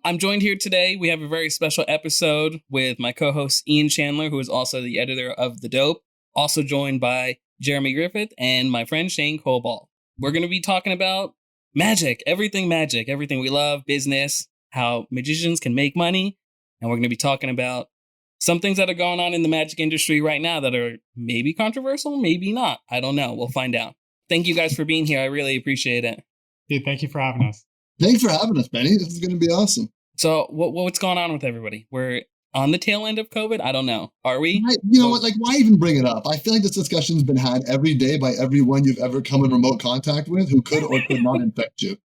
I'm joined here today. We have a very special episode with my co-host Ian Chandler, who is also the editor of The Dope. Also joined by Jeremy Griffith and my friend Shane Cobalt. We're going to be talking about magic, everything we love, business, how magicians can make money. And we're going to be talking about some things that are going on in the magic industry right now that are maybe controversial, maybe not. I don't know. We'll find out. Thank you guys for being here. I really appreciate it. Dude, thank you for having us. Thanks for having us, Benny. This is going to be awesome. So what's going on with everybody? We're on the tail end of COVID? I don't know. Are we? You know what? Like, why even bring it up? I feel like this discussion's been had every day by everyone you've ever come in remote contact with who could or could not infect you.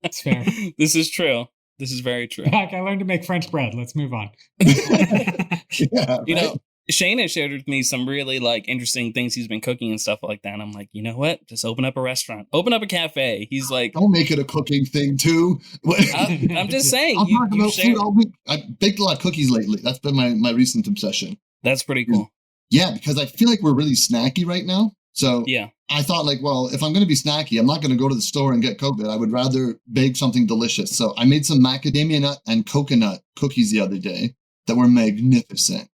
That's fair. This is true. This is very true. Heck, I learned to make French bread. Let's move on. Yeah, right? You know, Shane has shared with me some really interesting things he's been cooking and stuff like that. And I'm like, you know what? Just open up a restaurant, open up a cafe. He's like, don't make it a cooking thing too. I'm just saying. I'm talking about food all week. I've baked a lot of cookies lately. That's been my recent obsession. That's pretty cool. Yeah, because I feel like we're really snacky right now. So yeah, I thought if I'm going to be snacky, I'm not going to go to the store and get COVID. I would rather bake something delicious. So I made some macadamia nut and coconut cookies the other day that were magnificent.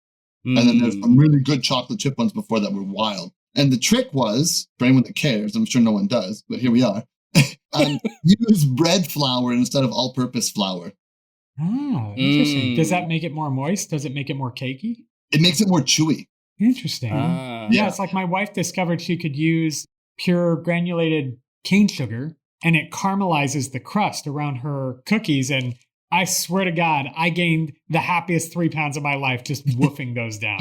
And then there's some really good chocolate chip ones before that were wild. And the trick was, for anyone that cares, I'm sure no one does, but here we are, use bread flour instead of all-purpose flour. Oh, interesting. Does that make it more moist? Does it make it more cakey? It makes it more chewy. Interesting. Yeah, it's like my wife discovered she could use pure granulated cane sugar, and it caramelizes the crust around her cookies, and I swear to God, I gained the happiest 3 pounds of my life just woofing those down.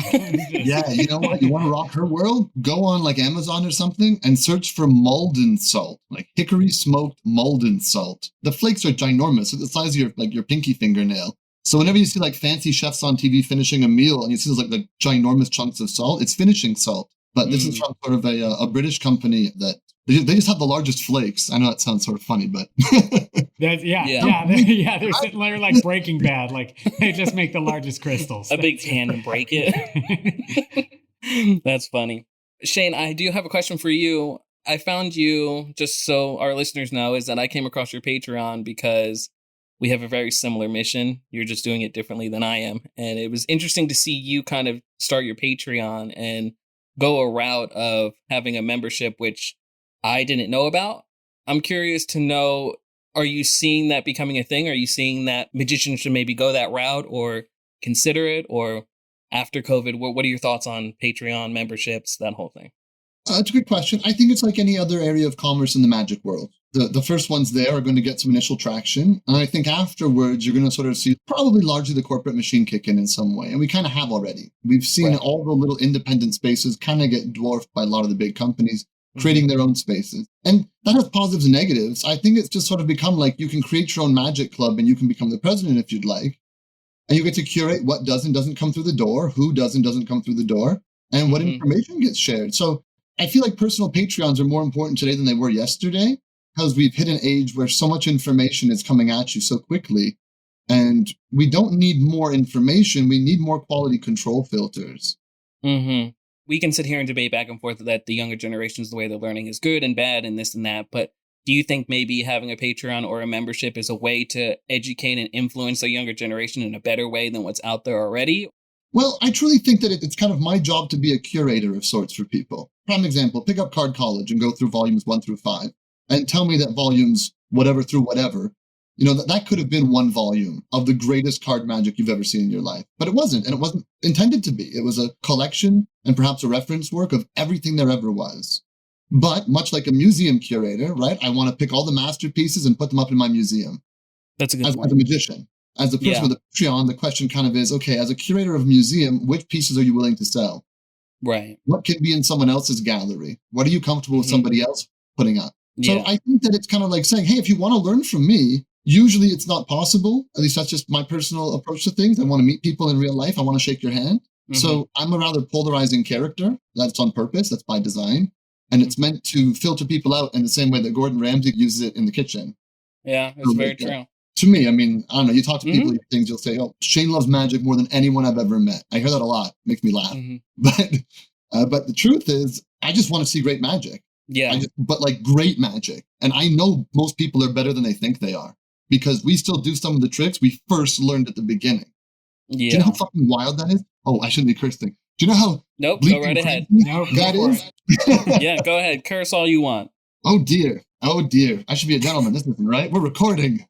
Yeah, you know what? You want to rock her world? Go on Amazon or something and search for Malden salt, like hickory smoked Malden salt. The flakes are ginormous, the size of your pinky fingernail. So whenever you see fancy chefs on TV finishing a meal and you see those ginormous chunks of salt, it's finishing salt. But this is from sort of a British company that they just have the largest flakes. I know that sounds sort of funny, but they're sitting there like Breaking Bad, they just make the largest crystals. A big pan and break it. That's funny. Shane, I do have a question for you. I found you, just so our listeners know, is that I came across your Patreon because we have a very similar mission. You're just doing it differently than I am. And it was interesting to see you kind of start your Patreon and go a route of having a membership, which I didn't know about. I'm curious to know, are you seeing that becoming a thing? Are you seeing that magicians should maybe go that route or consider it? Or after COVID, what are your thoughts on Patreon memberships, that whole thing? That's a good question. I think it's like any other area of commerce in the magic world. The first ones there are going to get some initial traction. And I think afterwards, you're going to sort of see probably largely the corporate machine kick in some way. And we kind of have already. We've seen all the little independent spaces kind of get dwarfed by a lot of the big companies creating their own spaces. And that has positives and negatives. I think it's just sort of become you can create your own magic club and you can become the president if you'd like. And you get to curate what doesn't come through the door, who doesn't come through the door, and what information gets shared. So I feel like personal Patreons are more important today than they were yesterday because we've hit an age where so much information is coming at you so quickly. And we don't need more information. We need more quality control filters. Mm-hmm. We can sit here and debate back and forth that the younger generations, the way they're learning is good and bad and this and that. But do you think maybe having a Patreon or a membership is a way to educate and influence the younger generation in a better way than what's out there already? Well, I truly think that it's kind of my job to be a curator of sorts for people. Prime example, pick up Card College and go through volumes 1 through 5 and tell me that volumes whatever through whatever, that could have been one volume of the greatest card magic you've ever seen in your life. But it wasn't, and it wasn't intended to be. It was a collection and perhaps a reference work of everything there ever was. But much like a museum curator, right? I want to pick all the masterpieces and put them up in my museum. That's a good point. As a magician. As a person with a Patreon, the question kind of is, okay, as a curator of a museum, which pieces are you willing to sell? Right. What can be in someone else's gallery? What are you comfortable with somebody else putting up? So I think that it's kind of like saying, hey, if you want to learn from me, usually it's not possible. At least that's just my personal approach to things. I want to meet people in real life. I want to shake your hand. So I'm a rather polarizing character. That's on purpose. That's by design. And it's meant to filter people out in the same way that Gordon Ramsay uses it in the kitchen. Yeah, that's very true. To me, I mean, I don't know, you talk to people, things, you'll say, oh, Shane loves magic more than anyone I've ever met. I hear that a lot. Makes me laugh. But the truth is, I just want to see great magic. Yeah. But great magic. And I know most people are better than they think they are. because we still do some of the tricks we first learned at the beginning. Yeah. Do you know how fucking wild that is? Oh, I shouldn't be cursing. Do you know how? Nope. Go right ahead. Nope, that is. Yeah, go ahead. Curse all you want. Oh dear. Oh dear. I should be a gentleman. This isn't right. We're recording.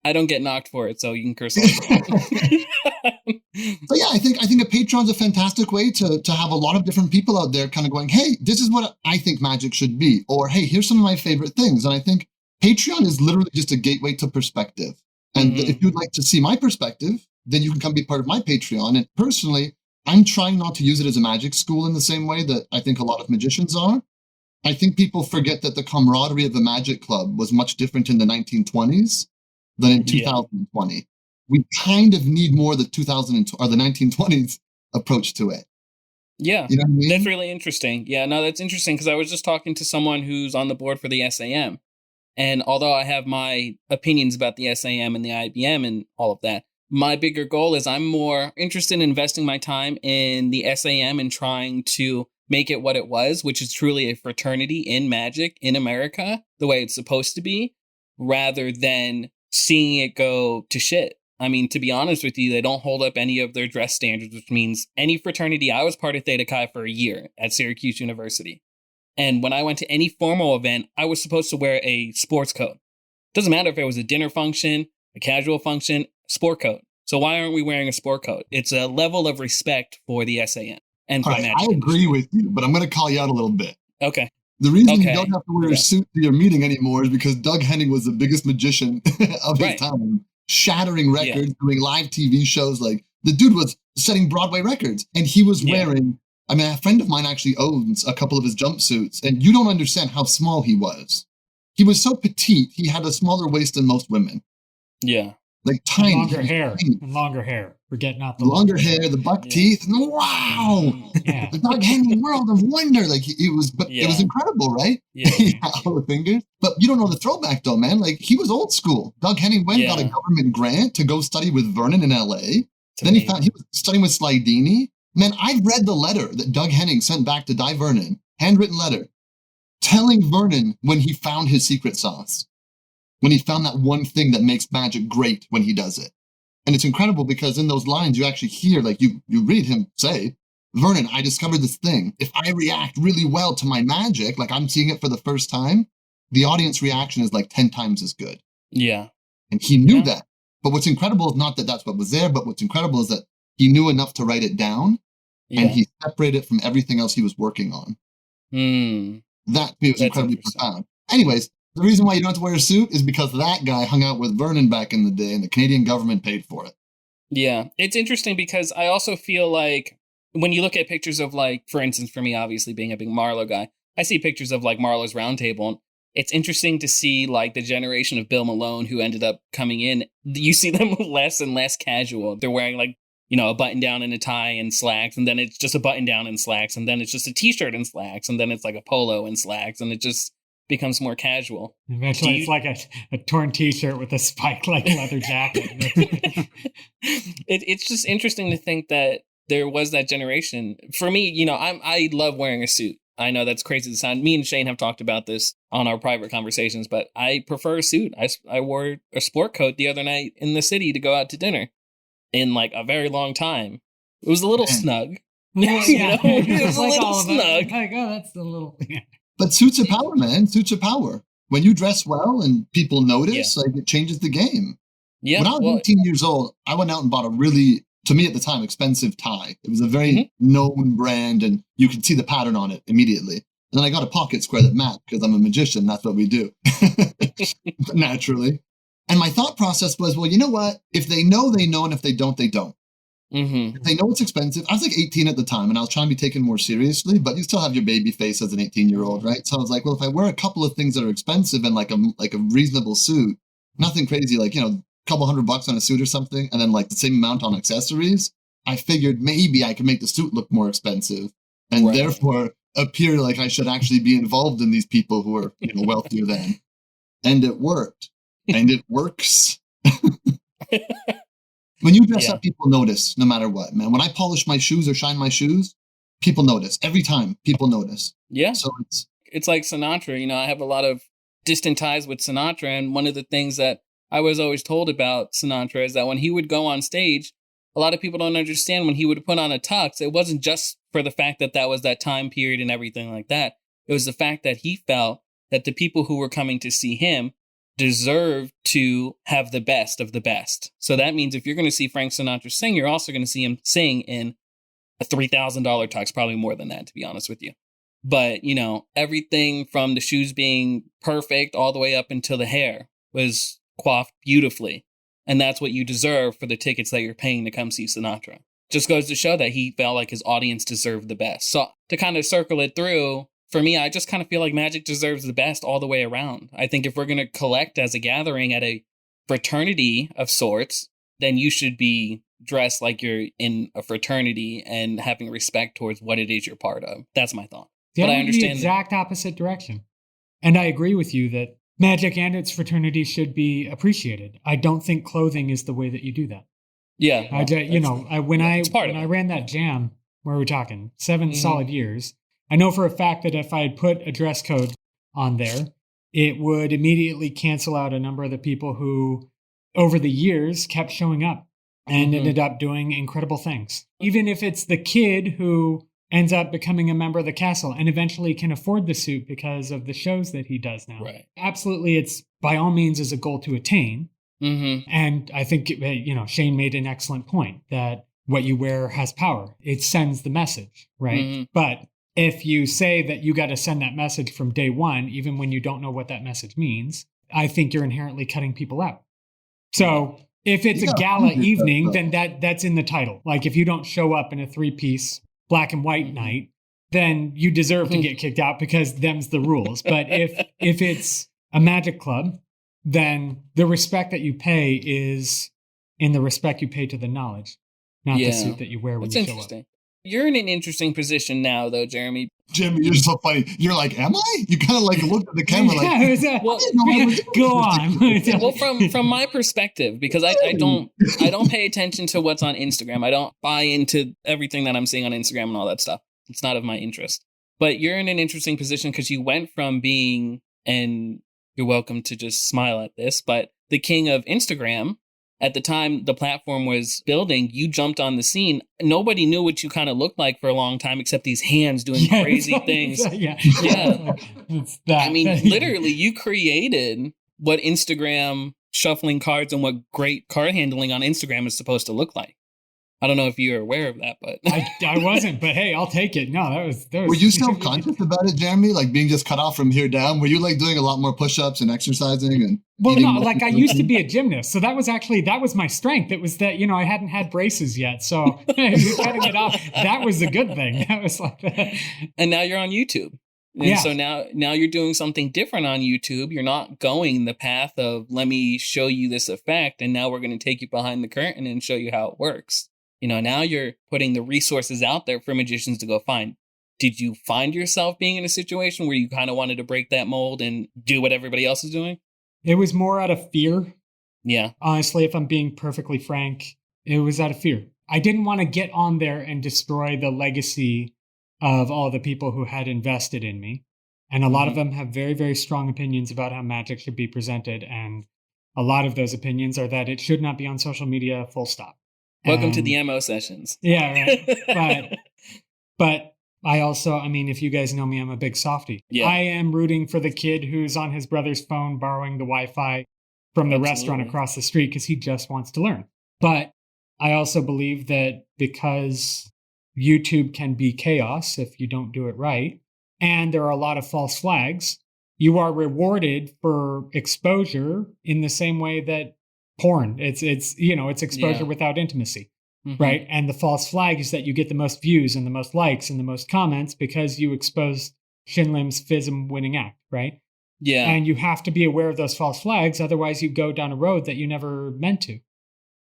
I don't get knocked for it, so you can curse all you want. So yeah, I think a Patreon's a fantastic way to have a lot of different people out there kind of going, hey, this is what I think magic should be, or hey, here's some of my favorite things. And I think Patreon is literally just a gateway to perspective. And if you'd like to see my perspective, then you can come be part of my Patreon. And personally, I'm trying not to use it as a magic school in the same way that I think a lot of magicians are. I think people forget that the camaraderie of the magic club was much different in the 1920s than in 2020. We kind of need more the 2000 or the 1920s approach to it. Yeah, you know what I mean? That's really interesting. Yeah, no, that's interesting because I was just talking to someone who's on the board for the SAM. And although I have my opinions about the SAM and the IBM and all of that, my bigger goal is I'm more interested in investing my time in the SAM and trying to make it what it was, which is truly a fraternity in magic in America, the way it's supposed to be, rather than seeing it go to shit. I mean, to be honest with you, they don't hold up any of their dress standards, which means any fraternity. I was part of Theta Chi for a year at Syracuse University. And when I went to any formal event, I was supposed to wear a sports coat. Doesn't matter if it was a dinner function, a casual function, sport coat. So why aren't we wearing a sport coat? It's a level of respect for the SAM and for magic. I agree with you, but I'm going to call you out a little bit. Okay. The reason you don't have to wear a suit to your meeting anymore is because Doug Henning was the biggest magician of his time, shattering records, doing live TV shows. Like, the dude was setting Broadway records, and he was wearing, I mean, a friend of mine actually owns a couple of his jumpsuits, and you don't understand how small he was. He was so petite, he had a smaller waist than most women. Yeah. Like tiny. Longer hair. We're getting out the longer hair, the buck teeth. Wow. Yeah. The Doug Henning world of wonder. Like it was incredible, right? Yeah. All the fingers. But you don't know the throwback though, man. Like he was old school. Doug Henning got a government grant to go study with Vernon in LA. Then he was studying with Slidini. Man, I read the letter that Doug Henning sent back to Di Vernon, handwritten letter, telling Vernon when he found his secret sauce. When he found that one thing that makes magic great when he does it. And it's incredible because in those lines, you actually hear, like you read him say, Vernon, I discovered this thing. If I react really well to my magic, like I'm seeing it for the first time, the audience reaction is like 10 times as good. Yeah. And he knew that. But what's incredible is not that that's what was there, but what's incredible is that he knew enough to write it down and he separated it from everything else he was working on. That to me was incredibly profound. Anyways, the reason why you don't have to wear a suit is because that guy hung out with Vernon back in the day and the Canadian government paid for it. Yeah. It's interesting because I also feel like when you look at pictures of like, for instance, for me, obviously being a big Marlowe guy, I see pictures of like Marlowe's Round Table. And it's interesting to see like the generation of Bill Malone who ended up coming in. You see them less and less casual. They're wearing like, you know, a button down and a tie and slacks. And then it's just a button down and slacks. And then it's just a t-shirt and slacks. And then it's like a polo and slacks. And it just becomes more casual. Eventually it's like a torn t-shirt with a spike like leather jacket. It's just interesting to think that there was that generation. For me, you know, I love wearing a suit. I know that's crazy to sound. Me and Shane have talked about this on our private conversations, but I prefer a suit. I wore a sport coat the other night in the city to go out to dinner in like a very long time. It was a little snug. Well, yeah. It was like a little snug. Like, oh, that's a little... But suits are power, man. Suits are power. When you dress well and people notice, like it changes the game. Yeah. When I was 18 years old, I went out and bought a really, to me at the time, expensive tie. It was a very known brand and you could see the pattern on it immediately. And then I got a pocket square that matched because I'm a magician. That's what we do. Naturally. And my thought process was, well, you know what? If they know, they know. And if they don't, they don't. If they know it's expensive. I was like 18 at the time and I was trying to be taken more seriously, but you still have your baby face as an 18-year-old, right? So I was like, well, if I wear a couple of things that are expensive and like a reasonable suit, nothing crazy, like, you know, a couple $100 on a suit or something, and then like the same amount on accessories, I figured maybe I could make the suit look more expensive and therefore appear like I should actually be involved in these people who are, you know, wealthier than. And it worked. And it works. When you dress up, people notice no matter what, man. When I polish my shoes or shine my shoes, people notice. Every time, people notice. Yeah. So it's like Sinatra. You know, I have a lot of distant ties with Sinatra. And one of the things that I was always told about Sinatra is that when he would go on stage, a lot of people don't understand when he would put on a tux, it wasn't just for the fact that that was that time period and everything like that. It was the fact that he felt that the people who were coming to see him deserved to have the best of the best. So that means if you're going to see Frank Sinatra sing, you're also going to see him sing in a $3,000 tux, probably more than that, to be honest with you. But, you know, everything from the shoes being perfect all the way up until the hair was coiffed beautifully. And that's what you deserve for the tickets that you're paying to come see Sinatra. Just goes to show that he felt like his audience deserved the best. So to kind of circle it through, for me, I just kind of feel like Magic deserves the best all the way around. I think if we're going to collect as a gathering at a fraternity of sorts, then you should be dressed like you're in a fraternity and having respect towards what it is you're part of. That's my thought. But I understand the exact opposite direction. And I agree with you that Magic and its fraternity should be appreciated. I don't think clothing is the way that you do that. Yeah. When I ran that jam, where we're talking 7 solid years, I know for a fact that if I had put a dress code on there, it would immediately cancel out a number of the people who, over the years, kept showing up and ended up doing incredible things. Even if it's the kid who ends up becoming a member of the castle and eventually can afford the suit because of the shows that he does now. Right. Absolutely, it's by all means is a goal to attain. And I think, Shane made an excellent point that what you wear has power. It sends the message, right? But if you say that you got to send that message from day one, even when you don't know what that message means, I think you're inherently cutting people out. So if it's a gala evening, then that's in the title. Like if you don't show up in a 3-piece black and white night, then you deserve to get kicked out because them's the rules. But if it's a Magic Club, then the respect that you pay is in the respect you pay to the knowledge, not the suit that you wear when you show up. You're in an interesting position now, though, Jeremy. Jimmy, you're so funny. You're like, am I? You kind of like looked at the camera like, go on. Well, from my perspective, because I don't pay attention to what's on Instagram. I don't buy into everything that I'm seeing on Instagram and all that stuff. It's not of my interest. But you're in an interesting position because you went from being, and you're welcome to just smile at this, but the king of Instagram. At the time the platform was building, you jumped on the scene. Nobody knew what you kind of looked like for a long time, except these hands doing crazy things. I mean, literally, you created what Instagram shuffling cards and what great card handling on Instagram is supposed to look like. I don't know if you're aware of that, but I wasn't. But hey, I'll take it. No, that was. Were you self-conscious about it, Jeremy? Like being just cut off from here down? Were you like doing a lot more push-ups and exercising and? Well, no, like I used to be a gymnast, so that was my strength. It was that I hadn't had braces yet, so cutting it off, that was a good thing. That was like that. And now you're on YouTube. And so now you're doing something different on YouTube. You're not going the path of let me show you this effect, and now we're going to take you behind the curtain and show you how it works. Now you're putting the resources out there for magicians to go find. Did you find yourself being in a situation where you kind of wanted to break that mold and do what everybody else is doing? It was more out of fear. Yeah. Honestly, if I'm being perfectly frank, it was out of fear. I didn't want to get on there and destroy the legacy of all the people who had invested in me. And a lot of them have very, very strong opinions about how magic should be presented. And a lot of those opinions are that it should not be on social media, full stop. Welcome to the MO sessions. Yeah, right. But I also, if you guys know me, I'm a big softie. Yeah. I am rooting for the kid who's on his brother's phone borrowing the Wi-Fi from the restaurant across the street because he just wants to learn. But I also believe that because YouTube can be chaos if you don't do it right, and there are a lot of false flags, you are rewarded for exposure in the same way that porn. It's exposure without intimacy, right? And the false flag is that you get the most views and the most likes and the most comments because you exposed Shin Lim's FISM winning act, right? Yeah. And you have to be aware of those false flags. Otherwise, you go down a road that you never meant to.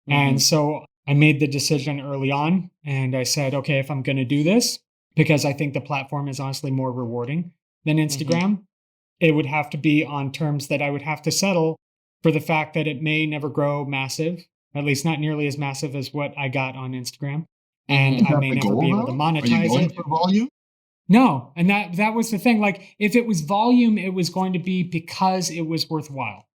And so I made the decision early on and I said, okay, if I'm going to do this, because I think the platform is honestly more rewarding than Instagram, it would have to be on terms that I would have to settle for the fact that it may never grow massive, at least not nearly as massive as what I got on Instagram. And I may never be able to monetize it. For volume? No. And that was the thing. Like, if it was volume, it was going to be because it was worthwhile.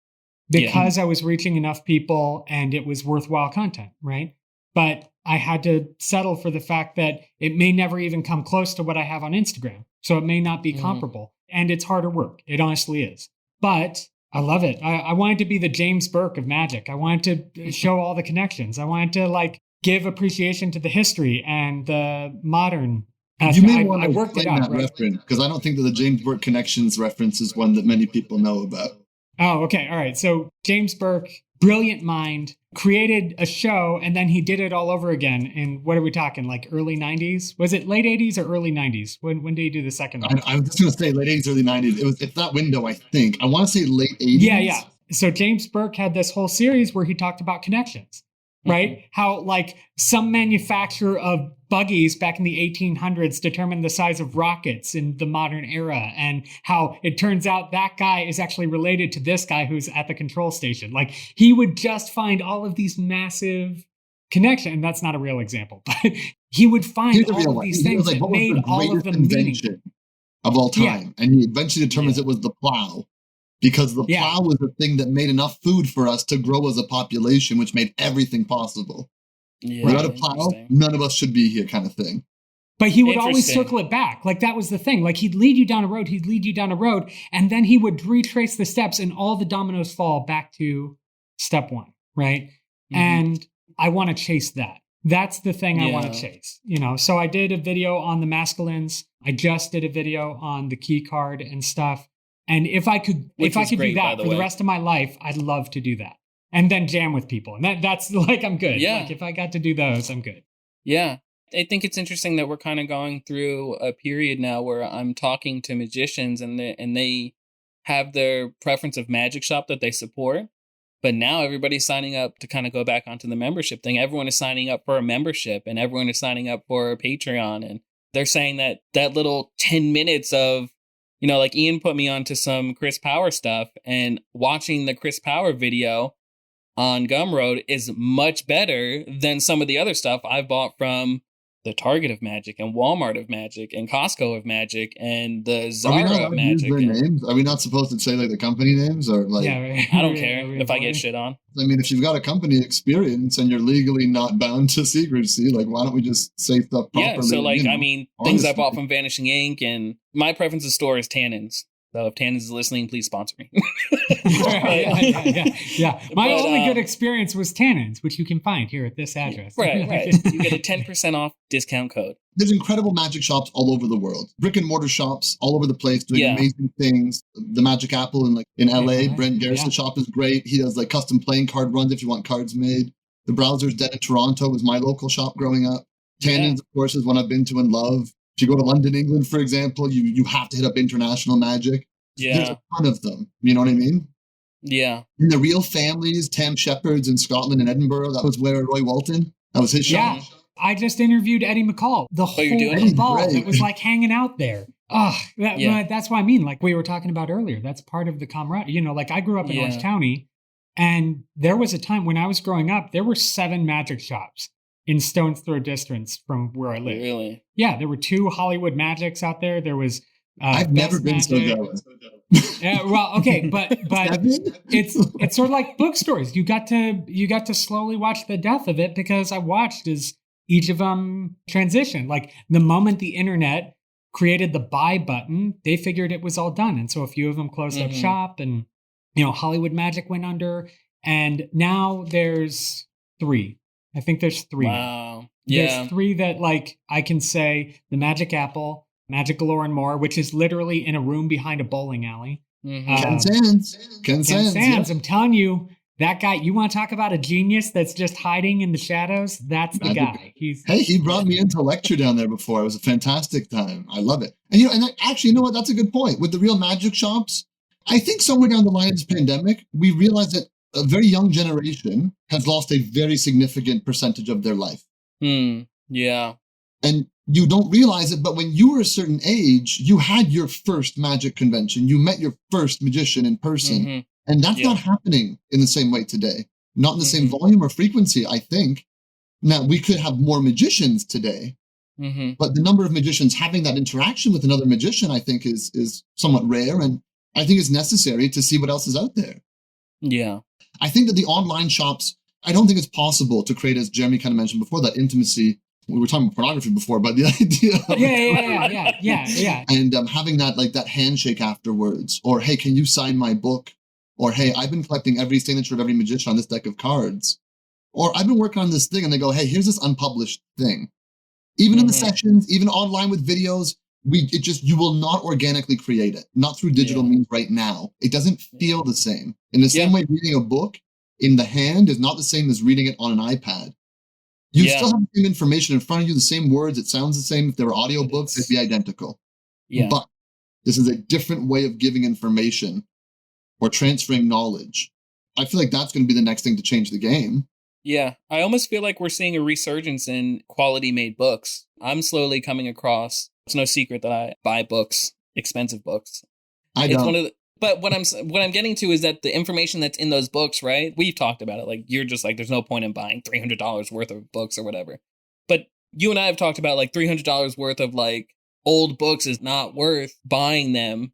because I was reaching enough people and it was worthwhile content, right? But I had to settle for the fact that it may never even come close to what I have on Instagram. So it may not be comparable. And it's harder work. It honestly is. But I love it. I wanted to be the James Burke of magic. I wanted to show all the connections. I wanted to like give appreciation to the history and the modern. You may want to explain that reference, because I don't think that the James Burke Connections reference is one that many people know about. Oh, okay. All right. So James Burke, brilliant mind, created a show and then he did it all over again. In what are we talking? Like early 90s? Was it late 80s or early 90s? When did he do the second one? I was just going to say late 80s, early 90s. It's that window, I think. I want to say late 80s. Yeah. So James Burke had this whole series where he talked about connections, right? How like some manufacturer of buggies back in the 1800s determined the size of rockets in the modern era, and how it turns out that guy is actually related to this guy who's at the control station. Like he would just find all of these massive connections, and that's not a real example, but he would find all of these things that made all of them meaningful of all time. And he eventually determines it was the plow, because the plow was the thing that made enough food for us to grow as a population, which made everything possible. Without a plow, none of us should be here, kind of thing. But he would always circle it back. Like that was the thing. Like he'd lead you down a road, and then he would retrace the steps and all the dominoes fall back to step one, right? And I want to chase that. That's the thing I want to chase, you know? So I did a video on the masculines. I just did a video on the key card and stuff. And if I could do that for the rest of my life, I'd love to do that. And then jam with people. And that's like, I'm good. Yeah. Like if I got to do those, I'm good. Yeah. I think it's interesting that we're kind of going through a period now where I'm talking to magicians and they have their preference of magic shop that they support. But now everybody's signing up to kind of go back onto the membership thing. Everyone is signing up for a membership and everyone is signing up for a Patreon. And they're saying that little 10 minutes of, you know, like Ian put me onto some Chris Power stuff, and watching the Chris Power video on Gumroad is much better than some of the other stuff I've bought from the Target of Magic and Walmart of Magic and Costco of Magic and the Zara of Magic. Names? Are we not supposed to say like the company names or like? Yeah, I don't care if I get shit on. I mean, if you've got a company experience and you're legally not bound to secrecy, like why don't we just say stuff properly? Yeah, so like, I mean, things I bought from Vanishing Ink, and my preference of store is Tannins. So if Tannins is listening, please sponsor me. Yeah. My only good experience was Tannins, which you can find here at this address. Right. You get a 10% off discount code. There's incredible magic shops all over the world. Brick and mortar shops all over the place doing amazing things. The Magic Apple in LA, Brent Garrett's shop is great. He does like custom playing card runs if you want cards made. The Browser's Den in Toronto was my local shop growing up. Tannins, of course, is one I've been to and love. If you go to London, England, for example, you have to hit up International Magic. Yeah. There's a ton of them. You know what I mean? Yeah. In the Real Families, Tam Shepherd's in Scotland and Edinburgh, that was where Roy Walton, that was his shop. Yeah. I just interviewed Eddie McCall. The whole involved. It was like hanging out there. That's what I mean. Like we were talking about earlier, that's part of the camaraderie. You know, like I grew up in Orange County, and there was a time when I was growing up, there were 7 magic shops in stone's throw distance from where I live. Really? Yeah, there were 2 Hollywood Magics out there. There was I've never been so jealous. Yeah, well, okay, but it's sort of like bookstores. You got to slowly watch the death of it, because I watched as each of them transitioned. Like the moment the internet created the buy button, they figured it was all done, and so a few of them closed up shop, and you know Hollywood Magic went under, and now there's 3. I think there's 3. Wow. Yeah. There's 3 that like I can say: the Magic Apple, Magic Galore and More, which is literally in a room behind a bowling alley. Ken Sands. Yeah. I'm telling you, that guy, you want to talk about a genius that's just hiding in the shadows? That's the guy. He brought me into lecture down there before. It was a fantastic time. I love it. And actually, you know what? That's a good point. With the real magic shops, I think somewhere down the line of this pandemic, we realized that a very young generation has lost a very significant percentage of their life. Yeah. And you don't realize it, but when you were a certain age, you had your first magic convention. You met your first magician in person. And that's not happening in the same way today. Not in the same volume or frequency, I think. Now, we could have more magicians today, but the number of magicians having that interaction with another magician, I think, is somewhat rare. And I think it's necessary to see what else is out there. Yeah. I think that the online shops, I don't think it's possible to create, as Jeremy kind of mentioned before, that intimacy. We were talking about pornography before, but the idea of yeah. And having that, like, that handshake afterwards, or hey, can you sign my book? Or hey, I've been collecting every signature of every magician on this deck of cards. Or I've been working on this thing, and they go, hey, here's this unpublished thing. Even in the sessions, even online with videos, you will not organically create it, not through digital means right now. It doesn't feel the same. In the same way, reading a book in the hand is not the same as reading it on an iPad. You still have the same information in front of you, the same words. It sounds the same. If there were audiobooks, it'd be identical. Yeah. But this is a different way of giving information or transferring knowledge. I feel like that's going to be the next thing to change the game. Yeah. I almost feel like we're seeing a resurgence in quality made books. I'm slowly coming across, it's no secret that I buy books, expensive books. I don't. But what I'm getting to is that the information that's in those books, right? We've talked about it. Like, you're just like, there's no point in buying $300 worth of books or whatever. But you and I have talked about, like, $300 worth of, like, old books is not worth buying them.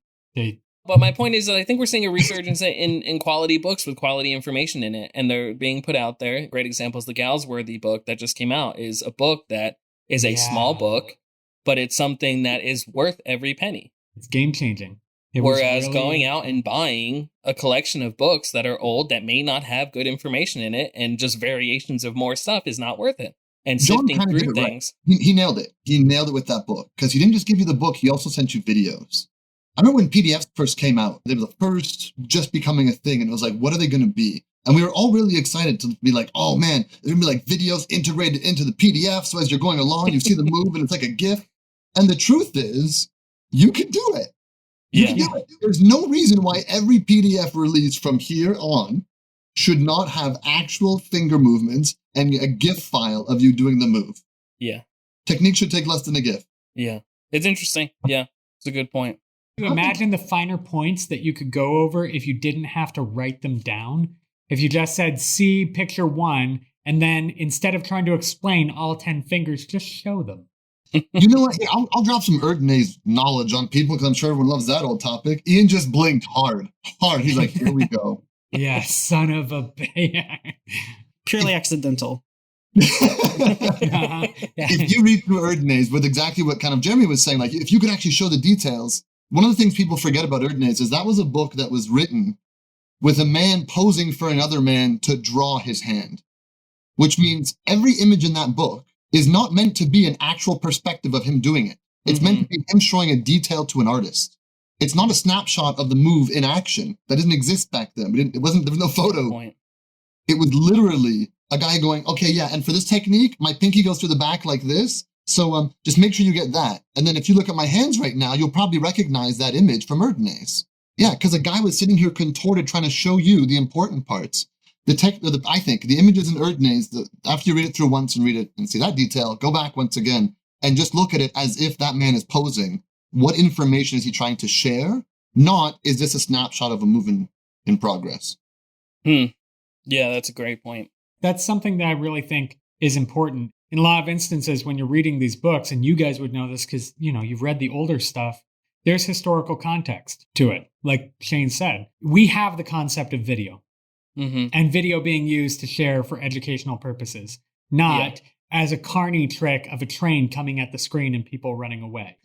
But my point is that I think we're seeing a resurgence in quality books with quality information in it. And they're being put out there. Great example is the Galsworthy book that just came out is a book that is a small book, but it's something that is worth every penny. It's game changing. Whereas going out and buying a collection of books that are old that may not have good information in it and just variations of more stuff is not worth it. And sifting through things. Right. He nailed it. He nailed it with that book because he didn't just give you the book. He also sent you videos. I remember when PDFs first came out, they were the first just becoming a thing. And it was like, what are they going to be? And we were all really excited to be like, oh man, there's going to be like videos integrated into the PDF. So as you're going along, you see the move and it's like a GIF. And the truth is, you can do it. There's no reason why every PDF release from here on should not have actual finger movements and a GIF file of you doing the move. Yeah. Technique should take less than a GIF. Yeah. It's interesting. Yeah. It's a good point. You imagine the finer points that you could go over if you didn't have to write them down. If you just said, see picture 1, and then instead of trying to explain all 10 fingers, just show them. You know what? I'll drop some Erdnase knowledge on people because I'm sure everyone loves that old topic. Ian just blinked hard. He's like, here we go. Yeah, son of a... Purely accidental. If you read through Erdnase with exactly what kind of Jeremy was saying, like if you could actually show the details, one of the things people forget about Erdnase is that was a book that was written with a man posing for another man to draw his hand, which means every image in that book is not meant to be an actual perspective of him doing it. It's meant to be him showing a detail to an artist. It's not a snapshot of the move in action. That didn't exist back then. There was no photo. It was literally a guy going, okay, yeah, and for this technique, my pinky goes through the back like this. So just make sure you get that. And then if you look at my hands right now, you'll probably recognize that image from Erdnase. Yeah, because a guy was sitting here contorted trying to show you the important parts. I think the images in Erdnase, after you read it through once and read it and see that detail, go back once again and just look at it as if that man is posing. What information is he trying to share? Not, is this a snapshot of a movement in progress? Yeah, that's a great point. That's something that I really think is important. In a lot of instances, when you're reading these books, and you guys would know this because, you've read the older stuff, there's historical context to it. Like Shane said, we have the concept of video. And video being used to share for educational purposes, not as a carny trick of a train coming at the screen and people running away.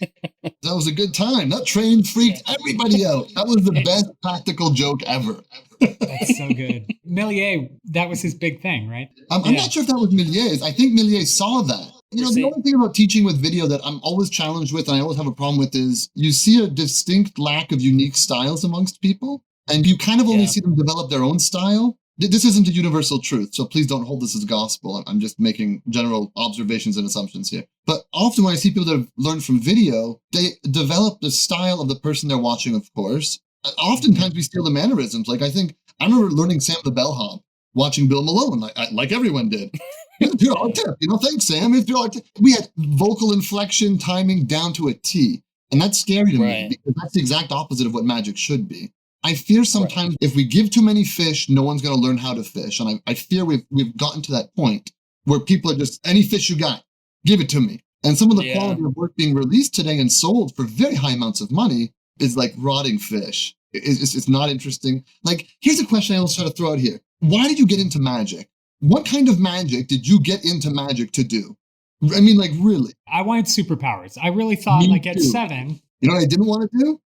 That was a good time. That train freaked everybody out. That was the best practical joke ever. That's so good. Millier, that was his big thing, right? I'm not sure if that was Millier's. I think Millier saw that. The only thing about teaching with video that I'm always challenged with and I always have a problem with is you see a distinct lack of unique styles amongst people. And you kind of only see them develop their own style. This isn't a universal truth, so please don't hold this as gospel. I'm just making general observations and assumptions here. But often when I see people that have learned from video, they develop the style of the person they're watching, of course. Oftentimes we steal the mannerisms. Like I remember learning Sam the Bellhop, watching Bill Malone, like everyone did. Thanks, Sam. We had vocal inflection, timing down to a T. And that's scary to me because that's the exact opposite of what magic should be. I fear sometimes if we give too many fish, no one's going to learn how to fish. And I fear we've gotten to that point where people are just, any fish you got, give it to me. And some of the quality of work being released today and sold for very high amounts of money is like rotting fish. It's not interesting. Like, here's a question I always try to throw out here. why did you get into magic? What kind of magic did you get into magic to do? I mean, like, really? I wanted superpowers. I really thought, Me like, at too. 7. You know what I didn't want to do?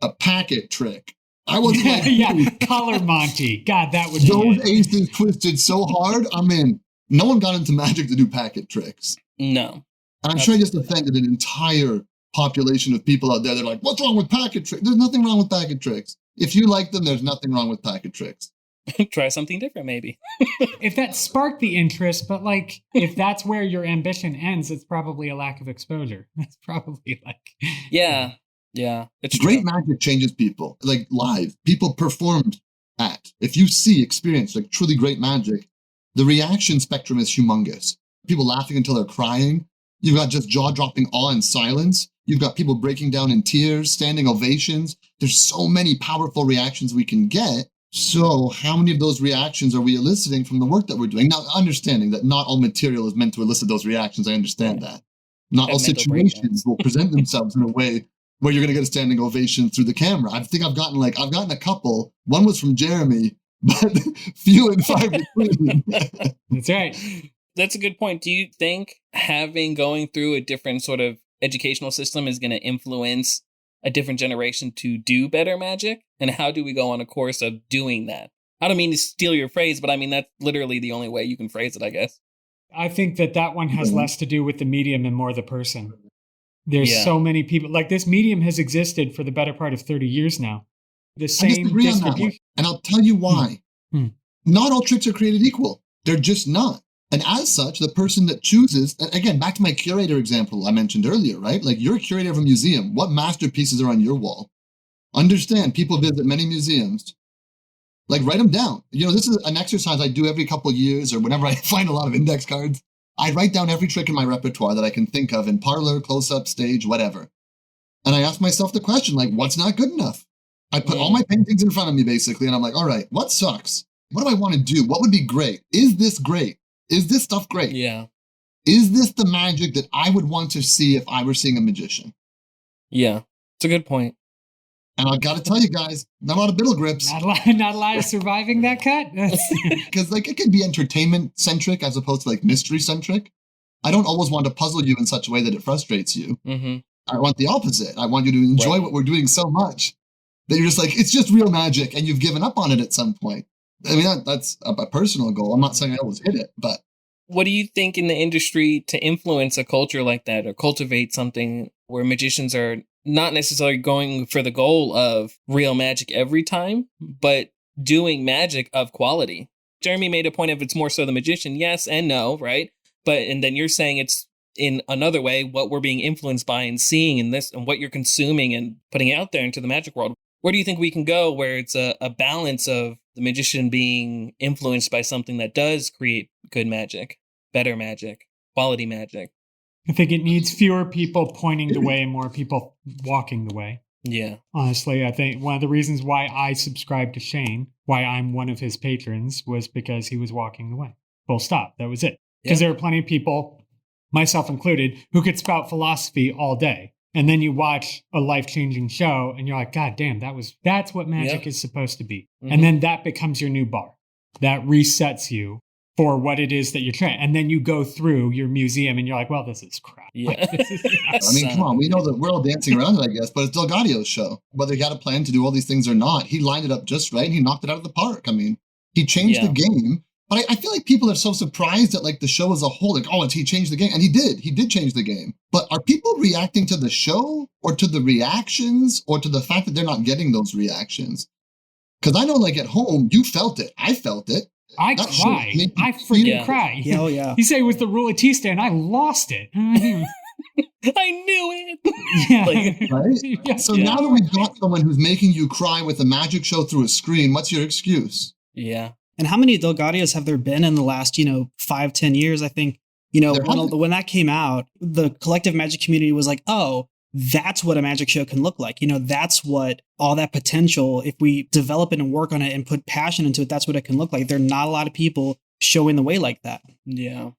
A packet trick. I wasn't like, yeah, color Monty. God, that would those be it. aces twisted so hard. I mean, no one got into magic to do packet tricks. No. And I'm sure I just offended an entire population of people out there. They're like, what's wrong with packet tricks? There's nothing wrong with packet tricks. If you like them, there's nothing wrong with packet tricks. Try something different, maybe. If that sparked the interest, but like, if that's where your ambition ends, it's probably a lack of exposure. That's probably like... Yeah. It's Great true. magic changes people, like live. People performed at. If you experience like truly great magic, the reaction spectrum is humongous. People laughing until they're crying. You've got just jaw-dropping awe and silence. You've got people breaking down in tears, standing ovations. There's so many powerful reactions we can get. So how many of those reactions are we eliciting from the work that we're doing? Now, understanding that not all material is meant to elicit those reactions, I understand that. Not all situations will present themselves in a way where you're going to get a standing ovation through the camera. I think I've gotten a couple. One was from Jeremy, but few and far between. That's right. That's a good point. Do you think going through a different sort of educational system is going to influence a different generation to do better magic? And how do we go on a course of doing that? I don't mean to steal your phrase, but I mean, that's literally the only way you can phrase it, I guess. I think that one has less to do with the medium and more the person. There's so many people, like this medium has existed for the better part of 30 years now. The same distribution. And I'll tell you why. Not all tricks are created equal. They're just not. And as such, the person that chooses, and again, back to my curator example I mentioned earlier, right? Like you're a curator of a museum. What masterpieces are on your wall? Understand, people visit many museums. Like write them down. You know, this is an exercise I do every couple of years or whenever I find a lot of index cards. I write down every trick in my repertoire that I can think of in parlor, close-up, stage, whatever. And I ask myself the question, like, what's not good enough? I put all my paintings in front of me, basically, and I'm like, all right, what sucks? What do I want to do? What would be great? Is this great? Is this stuff great? Yeah. Is this the magic that I would want to see if I were seeing a magician? Yeah, it's a good point. And I've got to tell you guys, not a lot of biddle grips. Not a lot of surviving that cut. Because like it can be entertainment centric as opposed to like mystery centric. I don't always want to puzzle you in such a way that it frustrates you. Mm-hmm. I want the opposite. I want you to enjoy what we're doing so much that you're just like, it's just real magic, and you've given up on it at some point. I mean, that's a personal goal. I'm not saying I always hit it, but. What do you think in the industry to influence a culture like that or cultivate something where magicians are not necessarily going for the goal of real magic every time, but doing magic of quality? Jeremy made a point of it's more so the magician. Yes and no, right? And then you're saying it's in another way what we're being influenced by and seeing in this and what you're consuming and putting out there into the magic world. Where do you think we can go where it's a balance of the magician being influenced by something that does create good magic, better magic, quality magic? I think it needs fewer people pointing the way and more people walking the way. Yeah. Honestly, I think one of the reasons why I subscribed to Shane, why I'm one of his patrons, was because he was walking the way. Full stop. That was it. Because there are plenty of people, myself included, who could spout philosophy all day. And then you watch a life-changing show and you're like, God damn, that's what magic is supposed to be. Mm-hmm. And then that becomes your new bar. That resets you for what it is that you're trying. And then you go through your museum and you're like, well, this is crap. Yeah. I mean, come on. We know that we're all dancing around it, I guess, but it's Delgadio's show. Whether he had a plan to do all these things or not, he lined it up just right and he knocked it out of the park. I mean, he changed the game. But I feel like people are so surprised at like the show as a whole. Like, oh, he changed the game. And he did change the game. But are people reacting to the show or to the reactions or to the fact that they're not getting those reactions? Because I know like at home, you felt it. I felt it. I cried. I freaking cried. Yeah, oh, yeah. You say it was the Ruletista and I lost it. I knew it. Yeah. Right? Yeah. So now that we've got someone who's making you cry with a magic show through a screen, what's your excuse? Yeah. And how many Delgadios have there been in the last, 5-10 years? I think, when that came out, the collective magic community was like, oh, that's what a magic show can look like. That's what all that potential, if we develop it and work on it and put passion into it, that's what it can look like. There are not a lot of people showing the way like that. Yeah.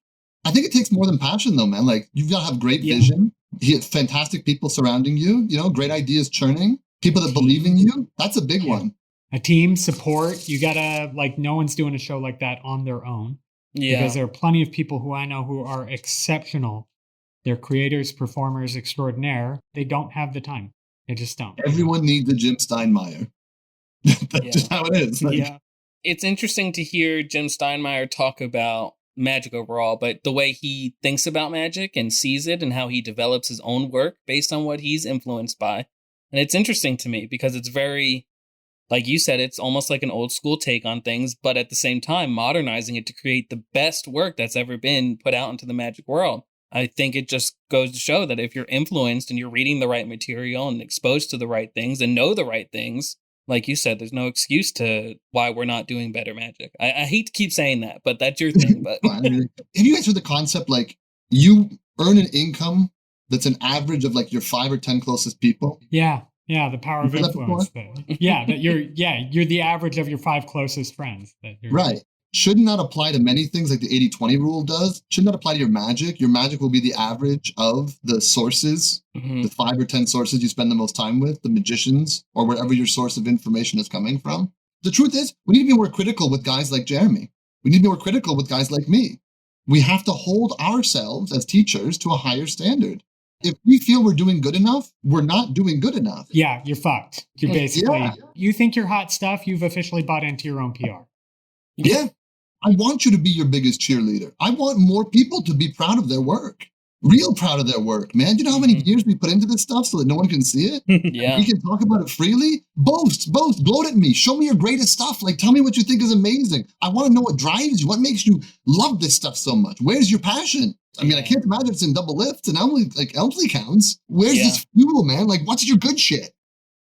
I think it takes more than passion though, man. Like you've got to have great vision. You have fantastic people surrounding you, great ideas churning, people that believe in you. That's a big one. A team support. You gotta, like, no one's doing a show like that on their own. Yeah. Because there are plenty of people who I know who are exceptional. They're creators, performers extraordinaire. They don't have the time. They just don't. Everyone needs a Jim Steinmeier. That's just how it is. Like, yeah. It's interesting to hear Jim Steinmeier talk about magic overall, but the way he thinks about magic and sees it and how he develops his own work based on what he's influenced by. And it's interesting to me because it's very, like you said, it's almost like an old school take on things, but at the same time, modernizing it to create the best work that's ever been put out into the magic world. I think it just goes to show that if you're influenced and you're reading the right material and exposed to the right things and know the right things, like you said, there's no excuse to why we're not doing better magic. I hate to keep saying that, but that's your thing. But have you guys heard the concept, like, you earn an income that's an average of like your 5 or 10 closest people? Yeah. Yeah, the power of influence. You're the average of your 5 closest friends. Right. Shouldn't that apply to many things like the 80-20 rule does? Shouldn't that apply to your magic? Your magic will be the average of the sources, the 5 or 10 sources you spend the most time with, the magicians, or wherever your source of information is coming from. The truth is, we need to be more critical with guys like Jeremy. We need to be more critical with guys like me. We have to hold ourselves as teachers to a higher standard. If we feel we're doing good enough, we're not doing good enough. Yeah, you're fucked. You're basically, you think you're hot stuff, you've officially bought into your own PR. Yeah. I want you to be your biggest cheerleader. I want more people to be proud of their work. Real proud of their work, man. Do you know how many years we put into this stuff so that no one can see it? Yeah. We can talk about it freely. Boast, gloat at me. Show me your greatest stuff. Like, tell me what you think is amazing. I want to know what drives you. What makes you love this stuff so much? Where's your passion? I mean, I can't imagine it's in double lifts and only like Elmsley counts. Where's this fuel, man? Like, what's your good shit?